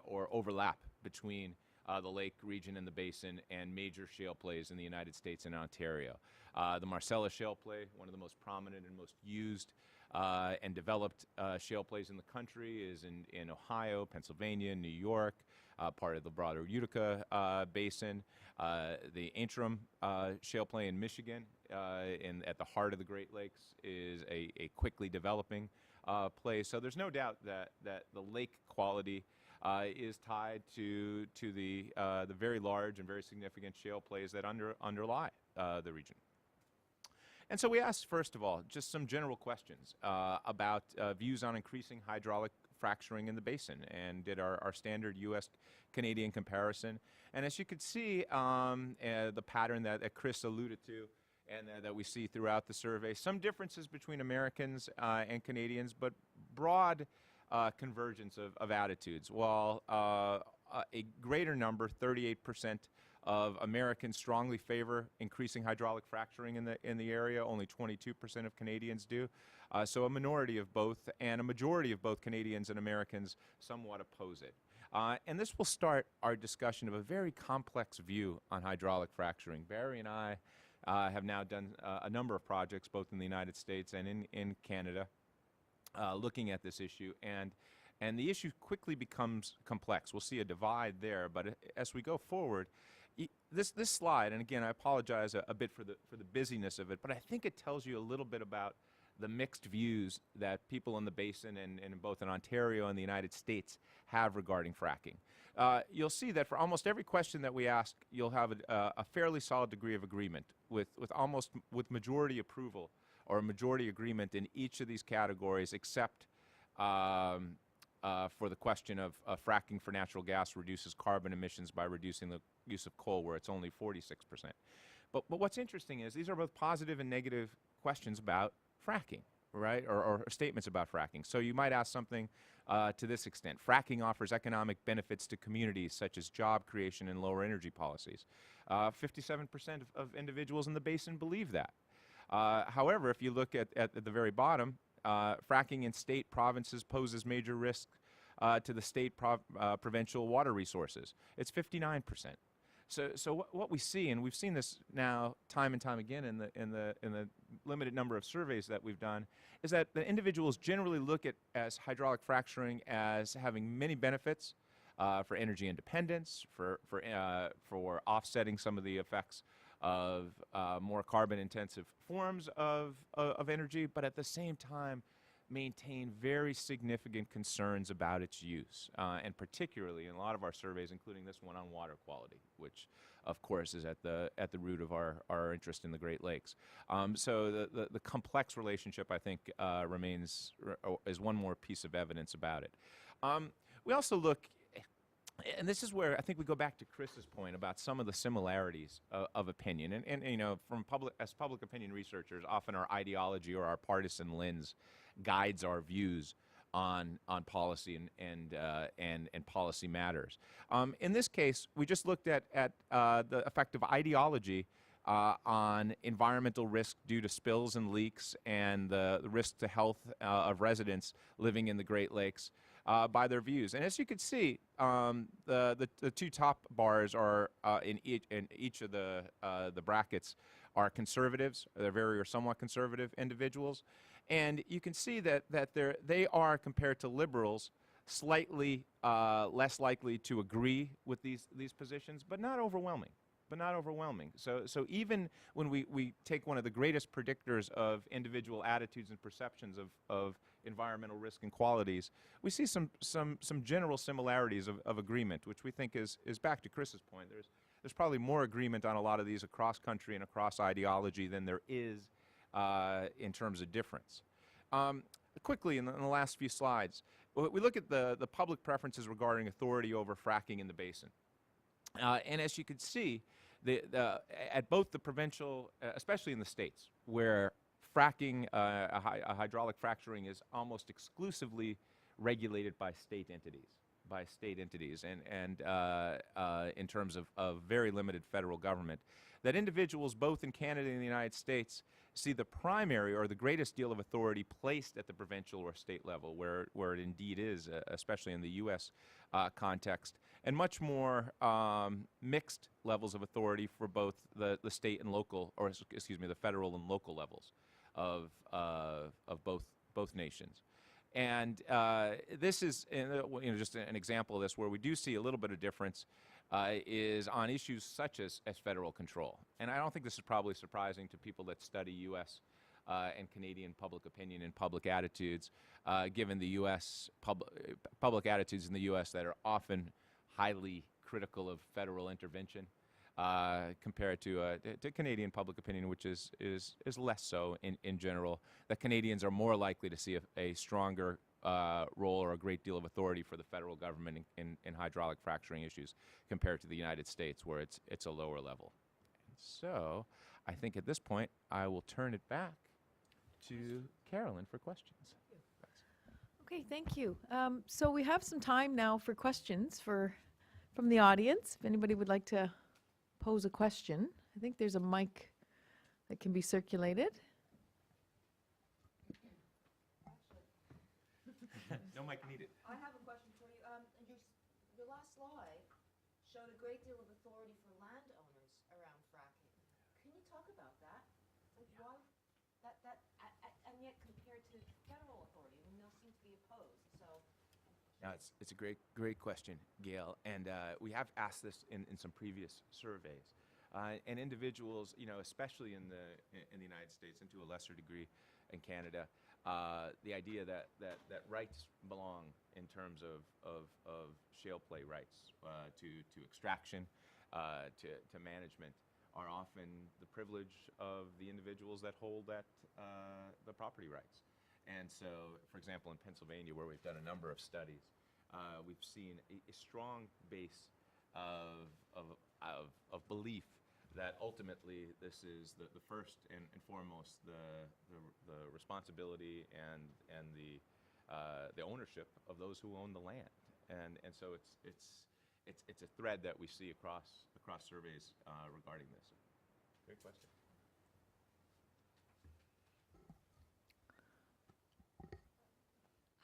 or overlap between the lake region and the basin and major shale plays in the United States and Ontario. The Marcellus shale play, one of the most prominent and most used and developed shale plays in the country, is in Ohio, Pennsylvania, New York, part of the broader Utica Basin. The Antrim shale play in Michigan, at the heart of the Great Lakes, is a quickly developing play. So there's no doubt that the lake quality is tied to the very large and very significant shale plays that underlie the region. And so we asked, first of all, just some general questions about views on increasing hydraulic fracturing in the basin, and did our standard U.S.-Canadian comparison. And as you could see, the pattern that Chris alluded to and that we see throughout the survey, some differences between Americans and Canadians, but broad convergence of attitudes. While a greater number, 38%, of Americans strongly favor increasing hydraulic fracturing in the area, only 22% of Canadians do. So a minority of both, and a majority of both Canadians and Americans somewhat oppose it. And this will start our discussion of a very complex view on hydraulic fracturing. Barry and I have now done a number of projects, both in the United States and in Canada, looking at this issue, and the issue quickly becomes complex. We'll see a divide there, but as we go forward, this slide, and again, I apologize a bit for the busyness of it, but I think it tells you a little bit about the mixed views that people in the basin and both in Ontario and the United States have regarding fracking. You'll see that for almost every question that we ask, you'll have a fairly solid degree of agreement with majority approval or majority agreement in each of these categories, except for the question of fracking for natural gas reduces carbon emissions by reducing the use of coal, where it's only 46%. But what's interesting is these are both positive and negative questions about fracking, right? Or statements about fracking. So you might ask something to this extent. Fracking offers economic benefits to communities such as job creation and lower energy policies. 57% of individuals in the basin believe that. However, if you look at the very bottom, fracking in state provinces poses major risk to the state provincial water resources. It's 59%. So what we see, and we've seen this now time and time again in the limited number of surveys that we've done, is that the individuals generally look at as hydraulic fracturing as having many benefits for energy independence, for offsetting some of the effects of more carbon-intensive forms of energy, but at the same time maintain very significant concerns about its use, and particularly in a lot of our surveys, including this one on water quality, which of course is at the root of our interest in the Great Lakes. So the complex relationship, I think, is one more piece of evidence about it. We also look, and this is where I think we go back to Chris's point about some of the similarities of opinion. And you know, as public opinion researchers, often our ideology or our partisan lens guides our views on policy and policy matters. In this case, we just looked at the effect of ideology on environmental risk due to spills and leaks and the risk to health of residents living in the Great Lakes by their views. And as you can see, the two top bars are in each of the brackets are conservatives. They're very or somewhat conservative individuals. And you can see that they are, compared to liberals, slightly less likely to agree with these positions, but not overwhelming. So even when we take one of the greatest predictors of individual attitudes and perceptions of environmental risk and qualities, we see some general similarities of agreement, which we think is back to Chris's point. There's probably more agreement on a lot of these across country and across ideology than there is in terms of difference. Quickly, in the last few slides, we look at the public preferences regarding authority over fracking in the basin. And as you can see, at both the provincial, especially in the states, where fracking, a hydraulic fracturing is almost exclusively regulated by state entities, and in terms of very limited federal government, that individuals both in Canada and the United States see the primary or the greatest deal of authority placed at the provincial or state level, where it indeed is, especially in the U.S. Context, and much more mixed levels of authority for both the state and local, or excuse me, the federal and local levels of both nations. And this is just an example of this, where we do see a little bit of difference is on issues such as federal control. And I don't think this is probably surprising to people that study U.S. And Canadian public opinion and public attitudes, given the U.S. public attitudes in the U.S. that are often highly critical of federal intervention, compared to Canadian public opinion, which is less so in general. That Canadians are more likely to see a stronger role or a great deal of authority for the federal government in hydraulic fracturing issues compared to the United States, where it's a lower level. And so I think at this point I will turn it back to Carolyn for questions. Okay, thank you. So we have some time now for questions from the audience. If anybody would like to pose a question, I think there's a mic that can be circulated. No mic needed. I have a question for you. Your last slide showed a great deal of authority for landowners around fracking. Can you talk about that? Like why and yet compared to federal authority, I mean, those seem to be opposed. So. No, it's a great question, Gail, and we have asked this in some previous surveys, and individuals, especially in the United States and to a lesser degree in Canada, the idea that rights belong in terms of shale play rights to extraction, to management, are often the privilege of the individuals that hold the property rights. And so, for example, in Pennsylvania, where we've done a number of studies, we've seen a strong base of belief that ultimately this is the first and foremost the responsibility and the ownership of those who own the land. And so it's a thread that we see across surveys regarding this. Great question.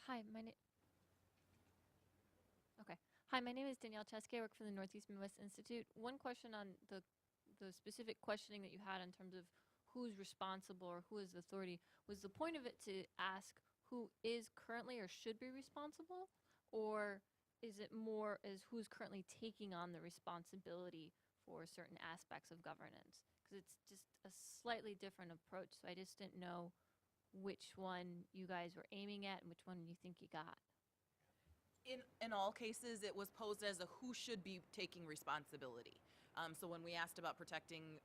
Hi, Hi, my name is Danielle Cheske. I work for the Northeast Midwest Institute. One question on the specific questioning that you had in terms of who's responsible or who is the authority. Was the point of it to ask who is currently or should be responsible, or is it more as who's currently taking on the responsibility for certain aspects of governance? Because it's just a slightly different approach. So I just didn't know which one you guys were aiming at and which one you think you got. In all cases, it was posed as a who should be taking responsibility. So when we asked about protecting,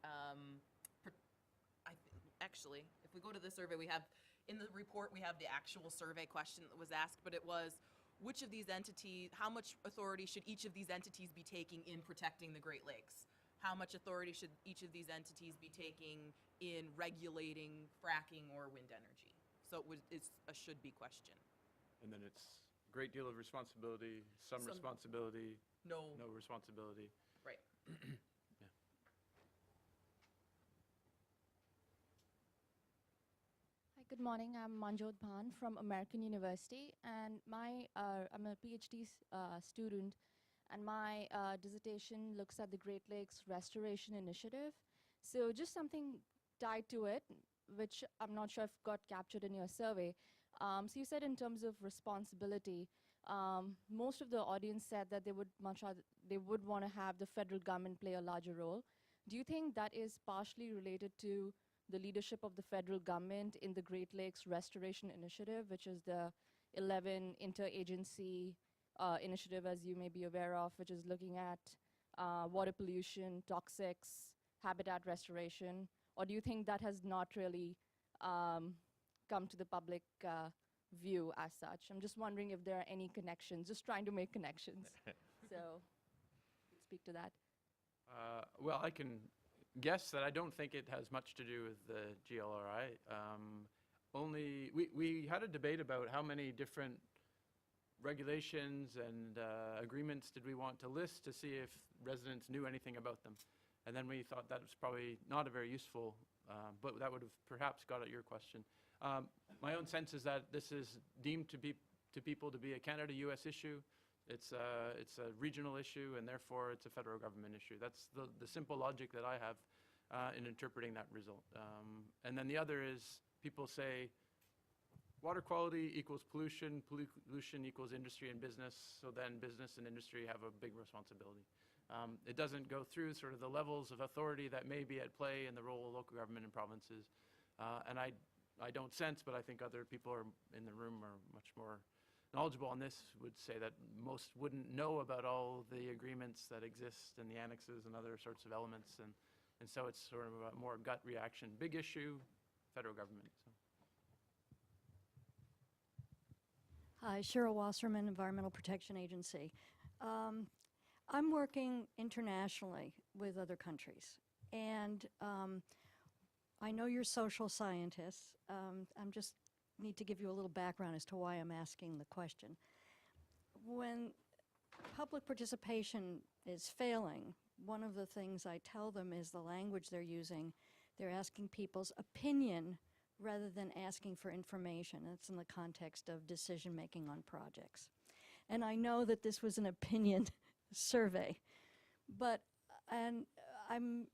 actually, if we go to the survey, we have, in the report, we have the actual survey question that was asked, but it was, which of these entities, how much authority should each of these entities be taking in protecting the Great Lakes? How much authority should each of these entities be taking in regulating fracking or wind energy? So it's a should-be question. And then it's a great deal of responsibility, some responsibility, No responsibility. Right. Hi, good morning. I'm Manjot Bhan from American University, and I'm a PhD student, and my dissertation looks at the Great Lakes Restoration Initiative. So just something tied to it, which I'm not sure if got captured in your survey. So you said in terms of responsibility, most of the audience said that they would want to have the federal government play a larger role. Do you think that is partially related to the leadership of the federal government in the Great Lakes Restoration Initiative, which is the 11 interagency initiative, as you may be aware of, which is looking at water pollution, toxics, habitat restoration? Or do you think that has not really come to the public view as such? I'm just wondering if there are any connections, just trying to make connections. So, speak to that. Well, I can guess that I don't think it has much to do with the GLRI. We had a debate about how many different regulations and agreements did we want to list to see if residents knew anything about them. And then we thought that was probably not a very useful, but that would have perhaps got at your question. My own sense is that this is deemed to people to be a Canada-US issue. It's a regional issue, and therefore it's a federal government issue. That's the simple logic that I have in interpreting that result. And then the other is people say water quality equals pollution, pollution equals industry and business, so then business and industry have a big responsibility. It doesn't go through sort of the levels of authority that may be at play in the role of local government and provinces. And I don't sense, but I think other people in the room are much more knowledgeable on this, would say that most wouldn't know about all the agreements that exist and the annexes and other sorts of elements. And so it's sort of a more gut reaction. Big issue, federal government. So. Hi, Cheryl Wasserman, Environmental Protection Agency. I'm working internationally with other countries, and I know you're social scientists. I'm just need to give you a little background as to why I'm asking the question. When public participation is failing, one of the things I tell them is the language they're using. They're asking people's opinion rather than asking for information. It's in the context of decision-making on projects. And I know that this was an opinion survey, but I'm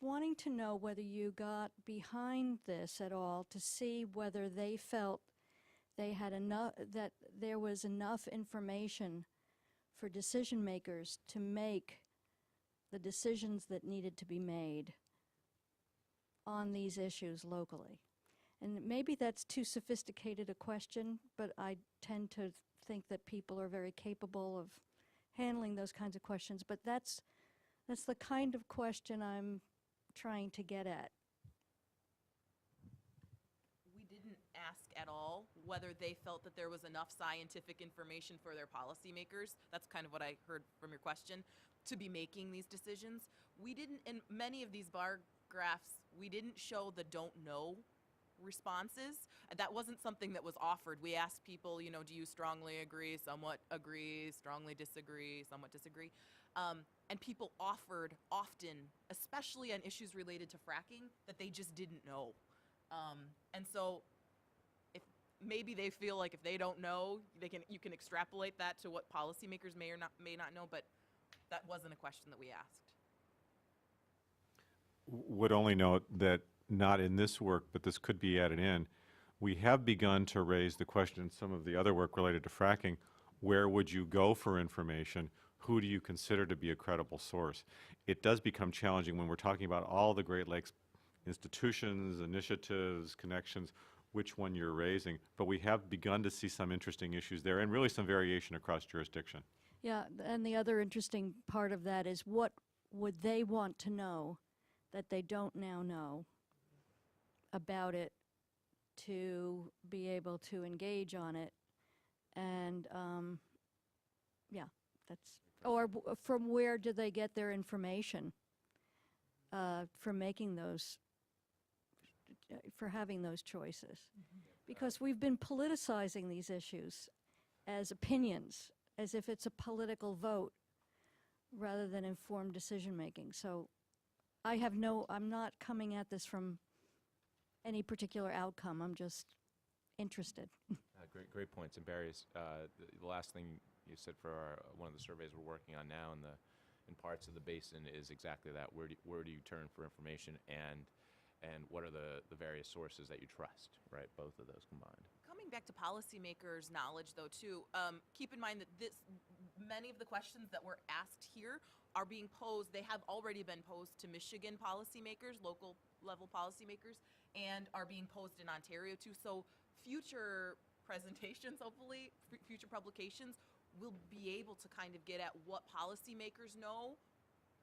wanting to know whether you got behind this at all to see whether they felt they had enough, that there was enough information for decision makers to make the decisions that needed to be made on these issues locally. And maybe that's too sophisticated a question, but I tend to think that people are very capable of handling those kinds of questions. But that's the kind of question I'm trying to get at. We didn't ask at all whether they felt that there was enough scientific information for their policymakers. That's kind of what I heard from your question, to be making these decisions. We didn't, in many of these bar graphs, we didn't show the don't know responses. That wasn't something that was offered. We asked people, you know, do you strongly agree, somewhat agree, strongly disagree, somewhat disagree? And people offered often, especially on issues related to fracking, that they just didn't know. And so if maybe they feel like if they don't know, you can extrapolate that to what policymakers may or may not know, but that wasn't a question that we asked. Would only note that not in this work, but this could be added in. We have begun to raise the question in some of the other work related to fracking, where would you go for information? Who do you consider to be a credible source? It does become challenging when we're talking about all the Great Lakes institutions, initiatives, connections, which one you're raising. But we have begun to see some interesting issues there and really some variation across jurisdiction. Yeah, and the other interesting part of that is what would they want to know that they don't now know about it to be able to engage on it. And yeah, that's, or from where do they get their information for making those, for having those choices? Because we've been politicizing these issues as opinions, as if it's a political vote rather than informed decision-making. So I have I'm not coming at this from any particular outcome. I'm just interested. Great points. And Barry, the last thing you said for one of the surveys we're working on now in parts of the basin is exactly that. Where do you turn for information, and what are the various sources that you trust, right? Both of those combined. Coming back to policymakers' knowledge, though, too, keep in mind that many of the questions that were asked here are being posed, they have already been posed to Michigan policymakers, local level policymakers, and are being posed in Ontario, too. So future presentations, hopefully, future publications, will be able to kind of get at what policymakers know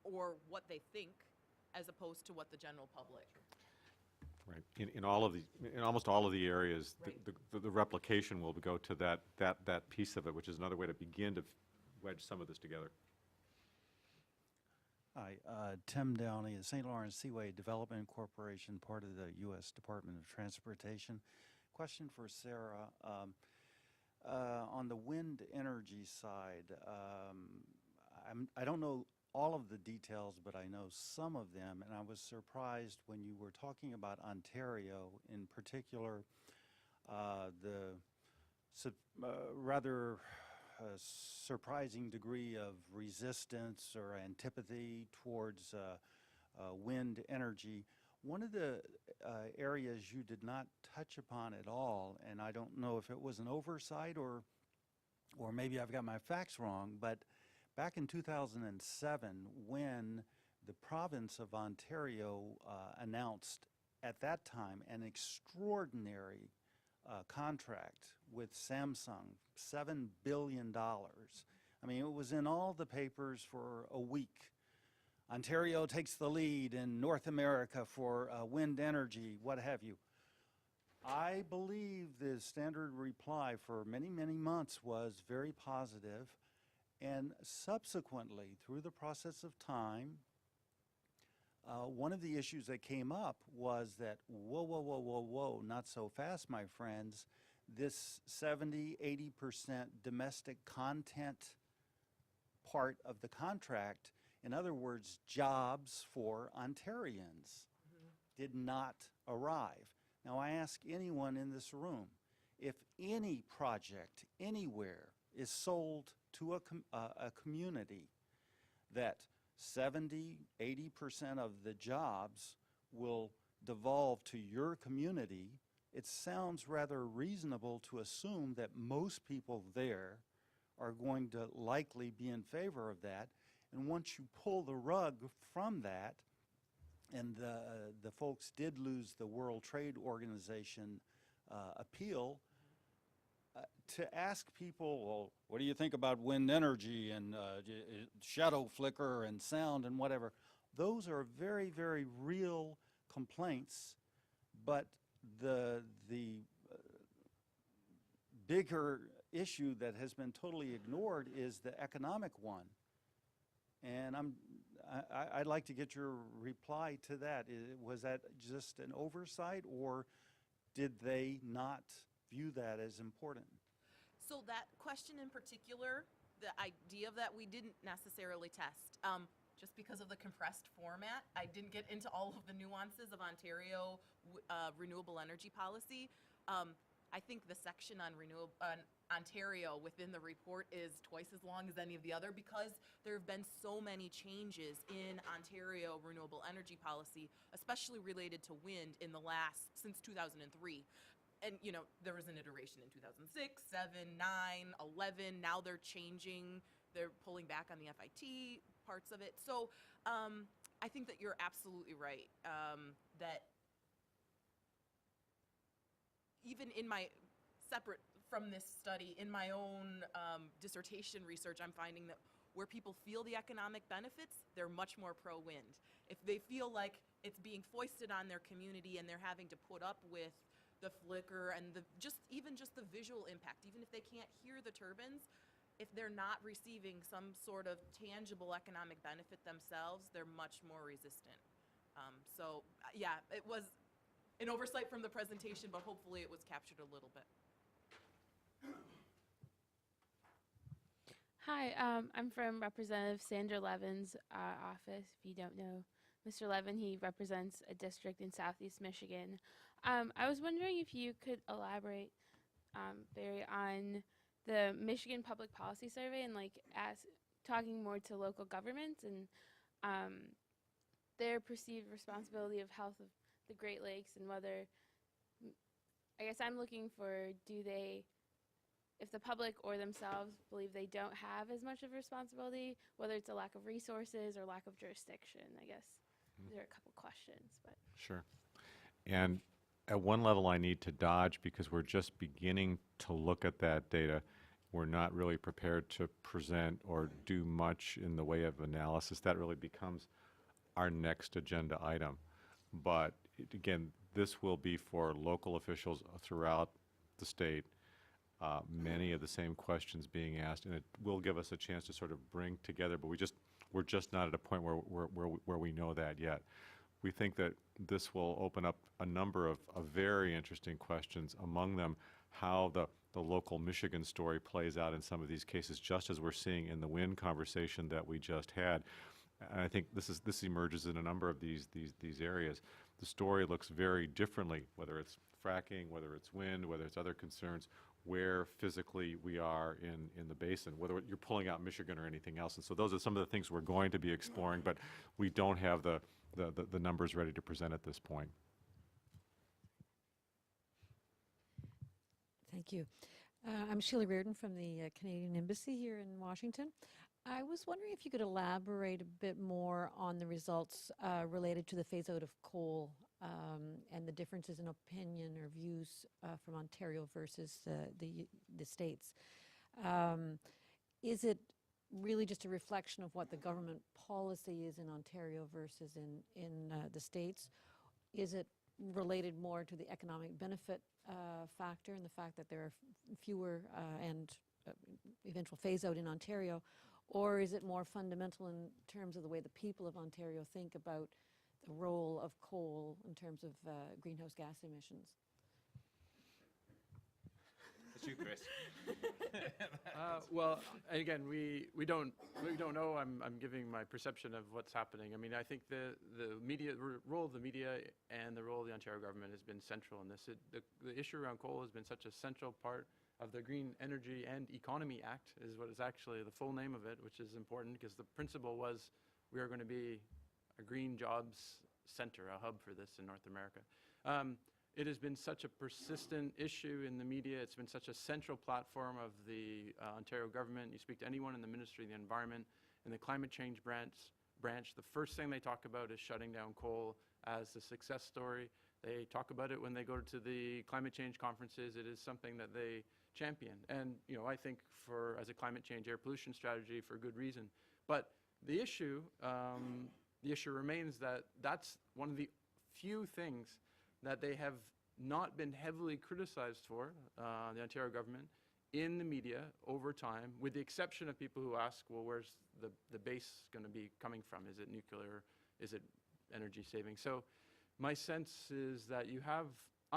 or what they think, as opposed to what the general public. Right. In almost all of the areas, Right. the replication will go to that piece of it, which is another way to begin to wedge some of this together. Hi, Tim Downey, the St. Lawrence Seaway Development Corporation, part of the U.S. Department of Transportation. Question for Sarah. On the wind energy side, I don't know all of the details, but I know some of them, and I was surprised when you were talking about Ontario, in particular, the rather surprising degree of resistance or antipathy towards wind energy. One of the areas you did not touch upon at all, and I don't know if it was an oversight or maybe I've got my facts wrong, but back in 2007, when the province of Ontario announced at that time an extraordinary contract with Samsung, $7 billion. I mean, it was in all the papers for a week. Ontario takes the lead in North America for wind energy, what have you. I believe the standard reply for many, many months was very positive, and subsequently, through the process of time, one of the issues that came up was that, whoa, not so fast, my friends. This 70–80% domestic content part of the contract, in other words, jobs for Ontarians, did not arrive. Now, I ask anyone in this room, if any project anywhere is sold to a community, that 70–80% of the jobs will devolve to your community, it sounds rather reasonable to assume that most people there are going to likely be in favor of that. And once you pull the rug from that, and the folks did lose the World Trade Organization appeal, to ask people, well, what do you think about wind energy and shadow flicker and sound and whatever, those are very, very real complaints, but the bigger issue that has been totally ignored is the economic one. And I'd like to get your reply to that. Was that just an oversight, or did they not view that as important? So that question in particular, the idea of that, we didn't necessarily test. Just because of the compressed format, I didn't get into all of the nuances of Ontario renewable energy policy. I think the section on Ontario within the report is twice as long as any of the other, because there have been so many changes in Ontario renewable energy policy, especially related to wind since 2003. And, you know, there was an iteration in 2006, 7, 9, 11. Now they're changing. They're pulling back on the FIT parts of it. So I think that you're absolutely right, that even in my separate from this study, in my own dissertation research, I'm finding that where people feel the economic benefits, they're much more pro-wind. If they feel like it's being foisted on their community and they're having to put up with the flicker and even just the visual impact, even if they can't hear the turbines, if they're not receiving some sort of tangible economic benefit themselves, they're much more resistant. So yeah, it was an oversight from the presentation, but hopefully it was captured a little bit. Hi, I'm from Representative Sandra Levin's office. If you don't know Mr. Levin, he represents a district in Southeast Michigan. I was wondering if you could elaborate, Barry, on the Michigan Public Policy Survey and talking more to local governments and their perceived responsibility of health of the Great Lakes, and whether, I guess I'm looking for, if the public or themselves believe they don't have as much of a responsibility, whether it's a lack of resources or lack of jurisdiction, I guess. There are a couple questions, but. Sure. And at one level, I need to dodge because we're just beginning to look at that data. We're not really prepared to present or do much in the way of analysis. That really becomes our next agenda item. But again, this will be for local officials throughout the state. Many of the same questions being asked, and it will give us a chance to sort of bring together, but we're just not at a point where we know that yet. We think that this will open up a number of very interesting questions, among them how the local Michigan story plays out in some of these cases, just as we're seeing in the wind conversation that we just had. And I think this emerges in a number of these areas. The story looks very differently, whether it's fracking, whether it's wind, whether it's other concerns, where physically we are in the basin, whether you're pulling out Michigan or anything else. And so those are some of the things we're going to be exploring, but we don't have the numbers ready to present at this point. Thank you. I'm Sheila Reardon from the Canadian Embassy here in Washington. I was wondering if you could elaborate a bit more on the results related to the phase-out of coal and the differences in opinion or views from Ontario versus the states. Is it really just a reflection of what the government policy is in Ontario versus in the states? Is it related more to the economic benefit factor and the fact that there are fewer and eventual phase-out in Ontario? Or is it more fundamental in terms of the way the people of Ontario think about the role of coal in terms of greenhouse gas emissions? It's you, Chris. Well, again, we don't know. I'm giving my perception of what's happening. I mean, I think the media role of the media and the role of the Ontario government has been central in this. The issue around coal has been such a central part of the Green Energy and Economy Act, is what is actually the full name of it, which is important because the principle was we are going to be a green jobs center, a hub for this in North America. It has been such a persistent issue in the media. It's been such a central platform of the Ontario government. You speak to anyone in the Ministry of the Environment, in the climate change branch, the first thing they talk about is shutting down coal as the success story. They talk about it when they go to the climate change conferences. It is something that they champion. And, you know, I think as a climate change air pollution strategy for good reason. But the issue remains that that's one of the few things that they have not been heavily criticized for, the Ontario government, in the media over time, with the exception of people who ask, well, where's the base going to be coming from? Is it nuclear? Is it energy saving? So my sense is that you have,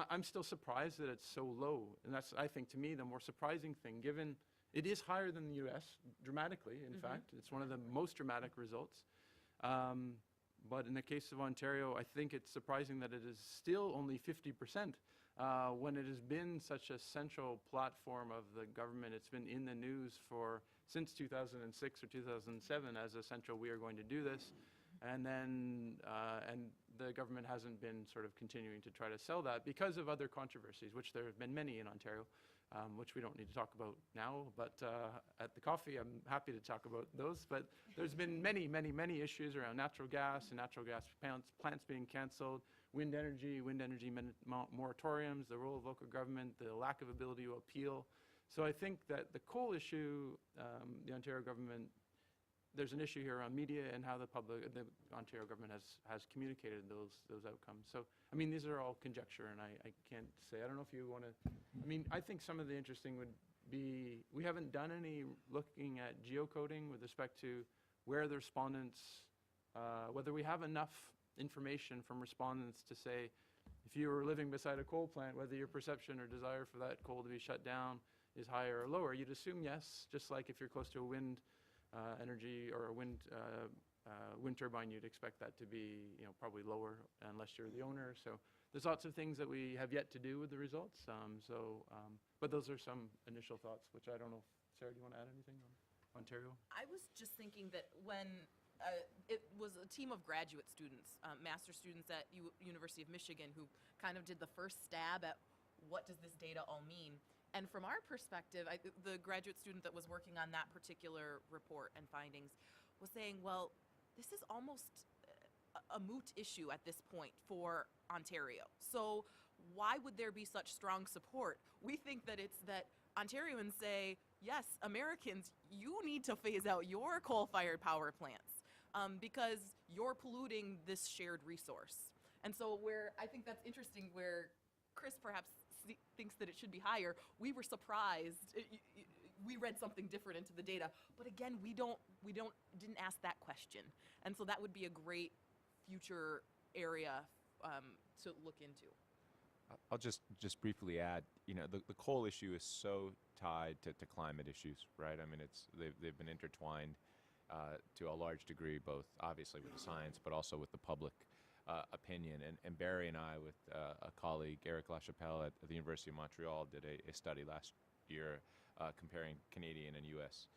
I'm still surprised that it's so low. And that's, I think, to me, the more surprising thing, given it is higher than the US, dramatically, in fact. It's one of the most dramatic results. But in the case of Ontario, I think it's surprising that it is still only 50%. When it has been such a central platform of the government. It's been in the news since 2006 or 2007 as essential, we are going to do this. And then, and the government hasn't been sort of continuing to try to sell that because of other controversies, which there have been many in Ontario, which we don't need to talk about now, but at the coffee, I'm happy to talk about those. But there's been many, many, many issues around natural gas and natural gas plants being canceled, wind energy moratoriums, the role of local government, the lack of ability to appeal. So I think that the coal issue, the Ontario government, there's an issue here around media and how the Ontario government has communicated those outcomes. So, I mean, these are all conjecture, and I can't say. I don't know if you want to, I mean, I think some of the interesting would be, we haven't done any looking at geocoding with respect to where the respondents, whether we have enough information from respondents to say, if you were living beside a coal plant, whether your perception or desire for that coal to be shut down is higher or lower. You'd assume yes, just like if you're close to a wind energy or a wind turbine, you'd expect that to be, probably lower unless you're the owner. So there's lots of things that we have yet to do with the results. But those are some initial thoughts, which I don't know. Sarah, do you want to add anything on Ontario? I was just thinking that when it was a team of graduate students, master students at University of Michigan, who kind of did the first stab at what does this data all mean. And from our perspective, the graduate student that was working on that particular report and findings was saying, well, this is almost a moot issue at this point for Ontario. So why would there be such strong support? We think that it's that Ontarians say, yes, Americans, you need to phase out your coal-fired power plants because you're polluting this shared resource. And so I think that's interesting where Chris perhaps thinks that it should be higher. We were surprised. We read something different into the data, but again, we didn't ask that question. And so that would be a great future area to look into. I'll just briefly add, the coal issue is so tied to climate issues, right? I mean, they've been intertwined to a large degree, both obviously with the science, but also with the public opinion. And Barry and I, with a colleague, Eric LaChapelle at the University of Montreal, did a study last year comparing Canadian and U.S.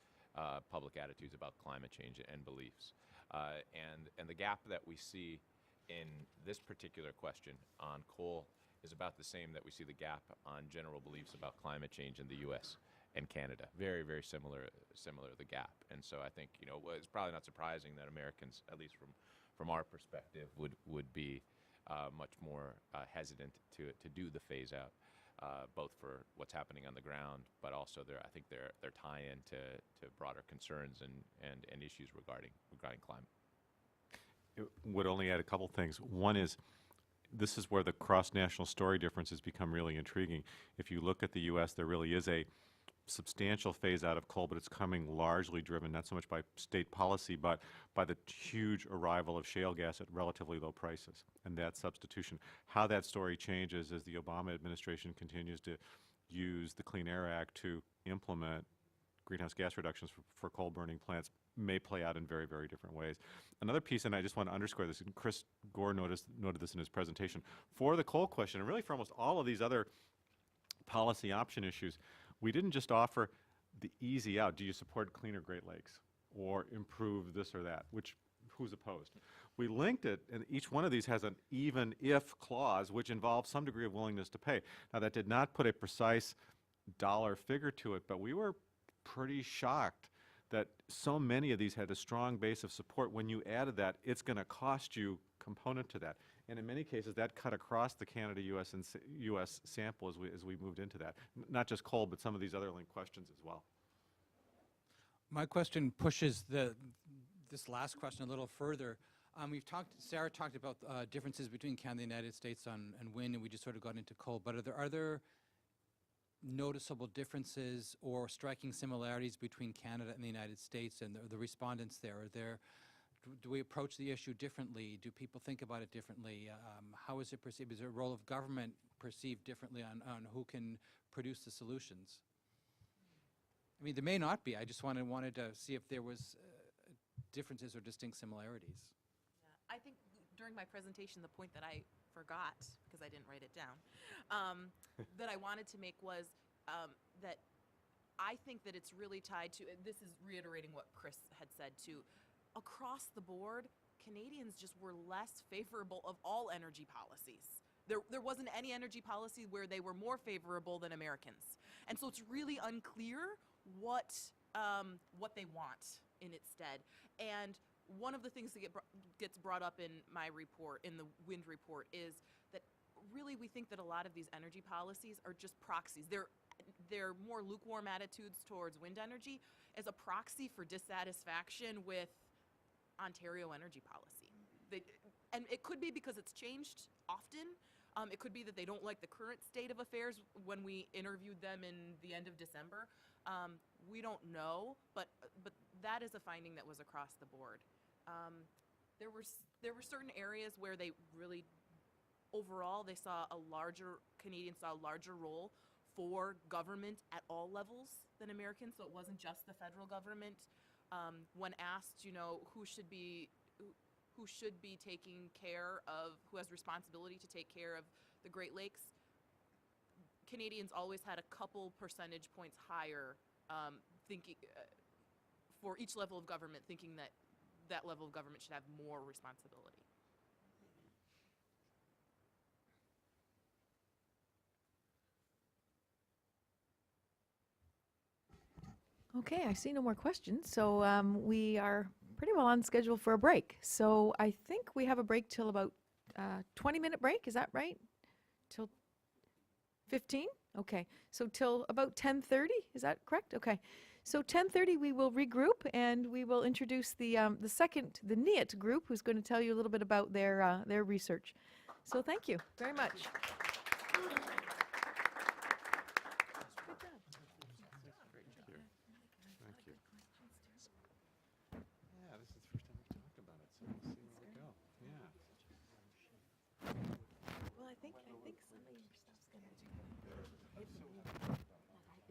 Public attitudes about climate change and beliefs. And the gap that we see in this particular question on coal is about the same that we see the gap on general beliefs about climate change in the U.S. and Canada. Very, very similar, the gap. And so I think, it's probably not surprising that Americans, at least from our perspective, would be much more hesitant to do the phase out, both for what's happening on the ground, but also I think their tie-in to broader concerns and issues regarding climate. It would only add a couple things. One is, this is where the cross-national story differences become really intriguing. If you look at the U.S., there really is a substantial phase out of coal, but it's coming largely driven not so much by state policy, but by the huge arrival of shale gas at relatively low prices and that substitution. How that story changes as the Obama administration continues to use the Clean Air Act to implement greenhouse gas reductions for coal burning plants may play out in very, very different ways. Another piece, and I just want to underscore this, and Chris Gore noted this in his presentation, for the coal question, and really for almost all of these other policy option issues, we didn't just offer the easy out, do you support cleaner Great Lakes or improve this or that, who's opposed? We linked it, and each one of these has an even if clause, which involves some degree of willingness to pay. Now, that did not put a precise dollar figure to it, but we were pretty shocked that so many of these had a strong base of support. When you added that, it's going to cost you component to that. And in many cases, that cut across the Canada-U.S. and U.S. sample as we moved into that. Not just coal, but some of these other linked questions as well. My question pushes this last question a little further. Sarah talked about differences between Canada and the United States on wind, and we just sort of got into coal. But are there noticeable differences or striking similarities between Canada and the United States and the respondents there? Do we approach the issue differently? Do people think about it differently? How is it perceived? Is there a role of government perceived differently on who can produce the solutions? I mean, there may not be. I just wanted to see if there was differences or distinct similarities. I think during my presentation, the point that I forgot, because I didn't write it down, that I wanted to make was that I think that it's really tied to, this is reiterating what Chris had said too, across the board, Canadians just were less favorable of all energy policies. There wasn't any energy policy where they were more favorable than Americans. And so it's really unclear what they want in its stead. And one of the things that gets brought up in my report, in the wind report, is that really we think that a lot of these energy policies are just proxies. They're more lukewarm attitudes towards wind energy as a proxy for dissatisfaction with Ontario energy policy. And it could be because it's changed often. It could be that they don't like the current state of affairs when we interviewed them in the end of December. We don't know, but that is a finding that was across the board. There were certain areas where they really, overall, Canadians saw a larger role for government at all levels than Americans, so it wasn't just the federal government. When asked, who should be taking care of, who has responsibility to take care of the Great Lakes, Canadians always had a couple percentage points higher thinking for each level of government, thinking that that level of government should have more responsibility. Okay, I see no more questions, so we are pretty well on schedule for a break. So I think we have a break till about 20-minute break, is that right? Till 15? Okay, so till about 10:30, is that correct? Okay, so 10:30 we will regroup and we will introduce the NIAT group, who's going to tell you a little bit about their research. So thank you very much. Yeah, this is the first time we've talked about it, so we'll see where we go. Yeah. Well, I think some of your stuff's going to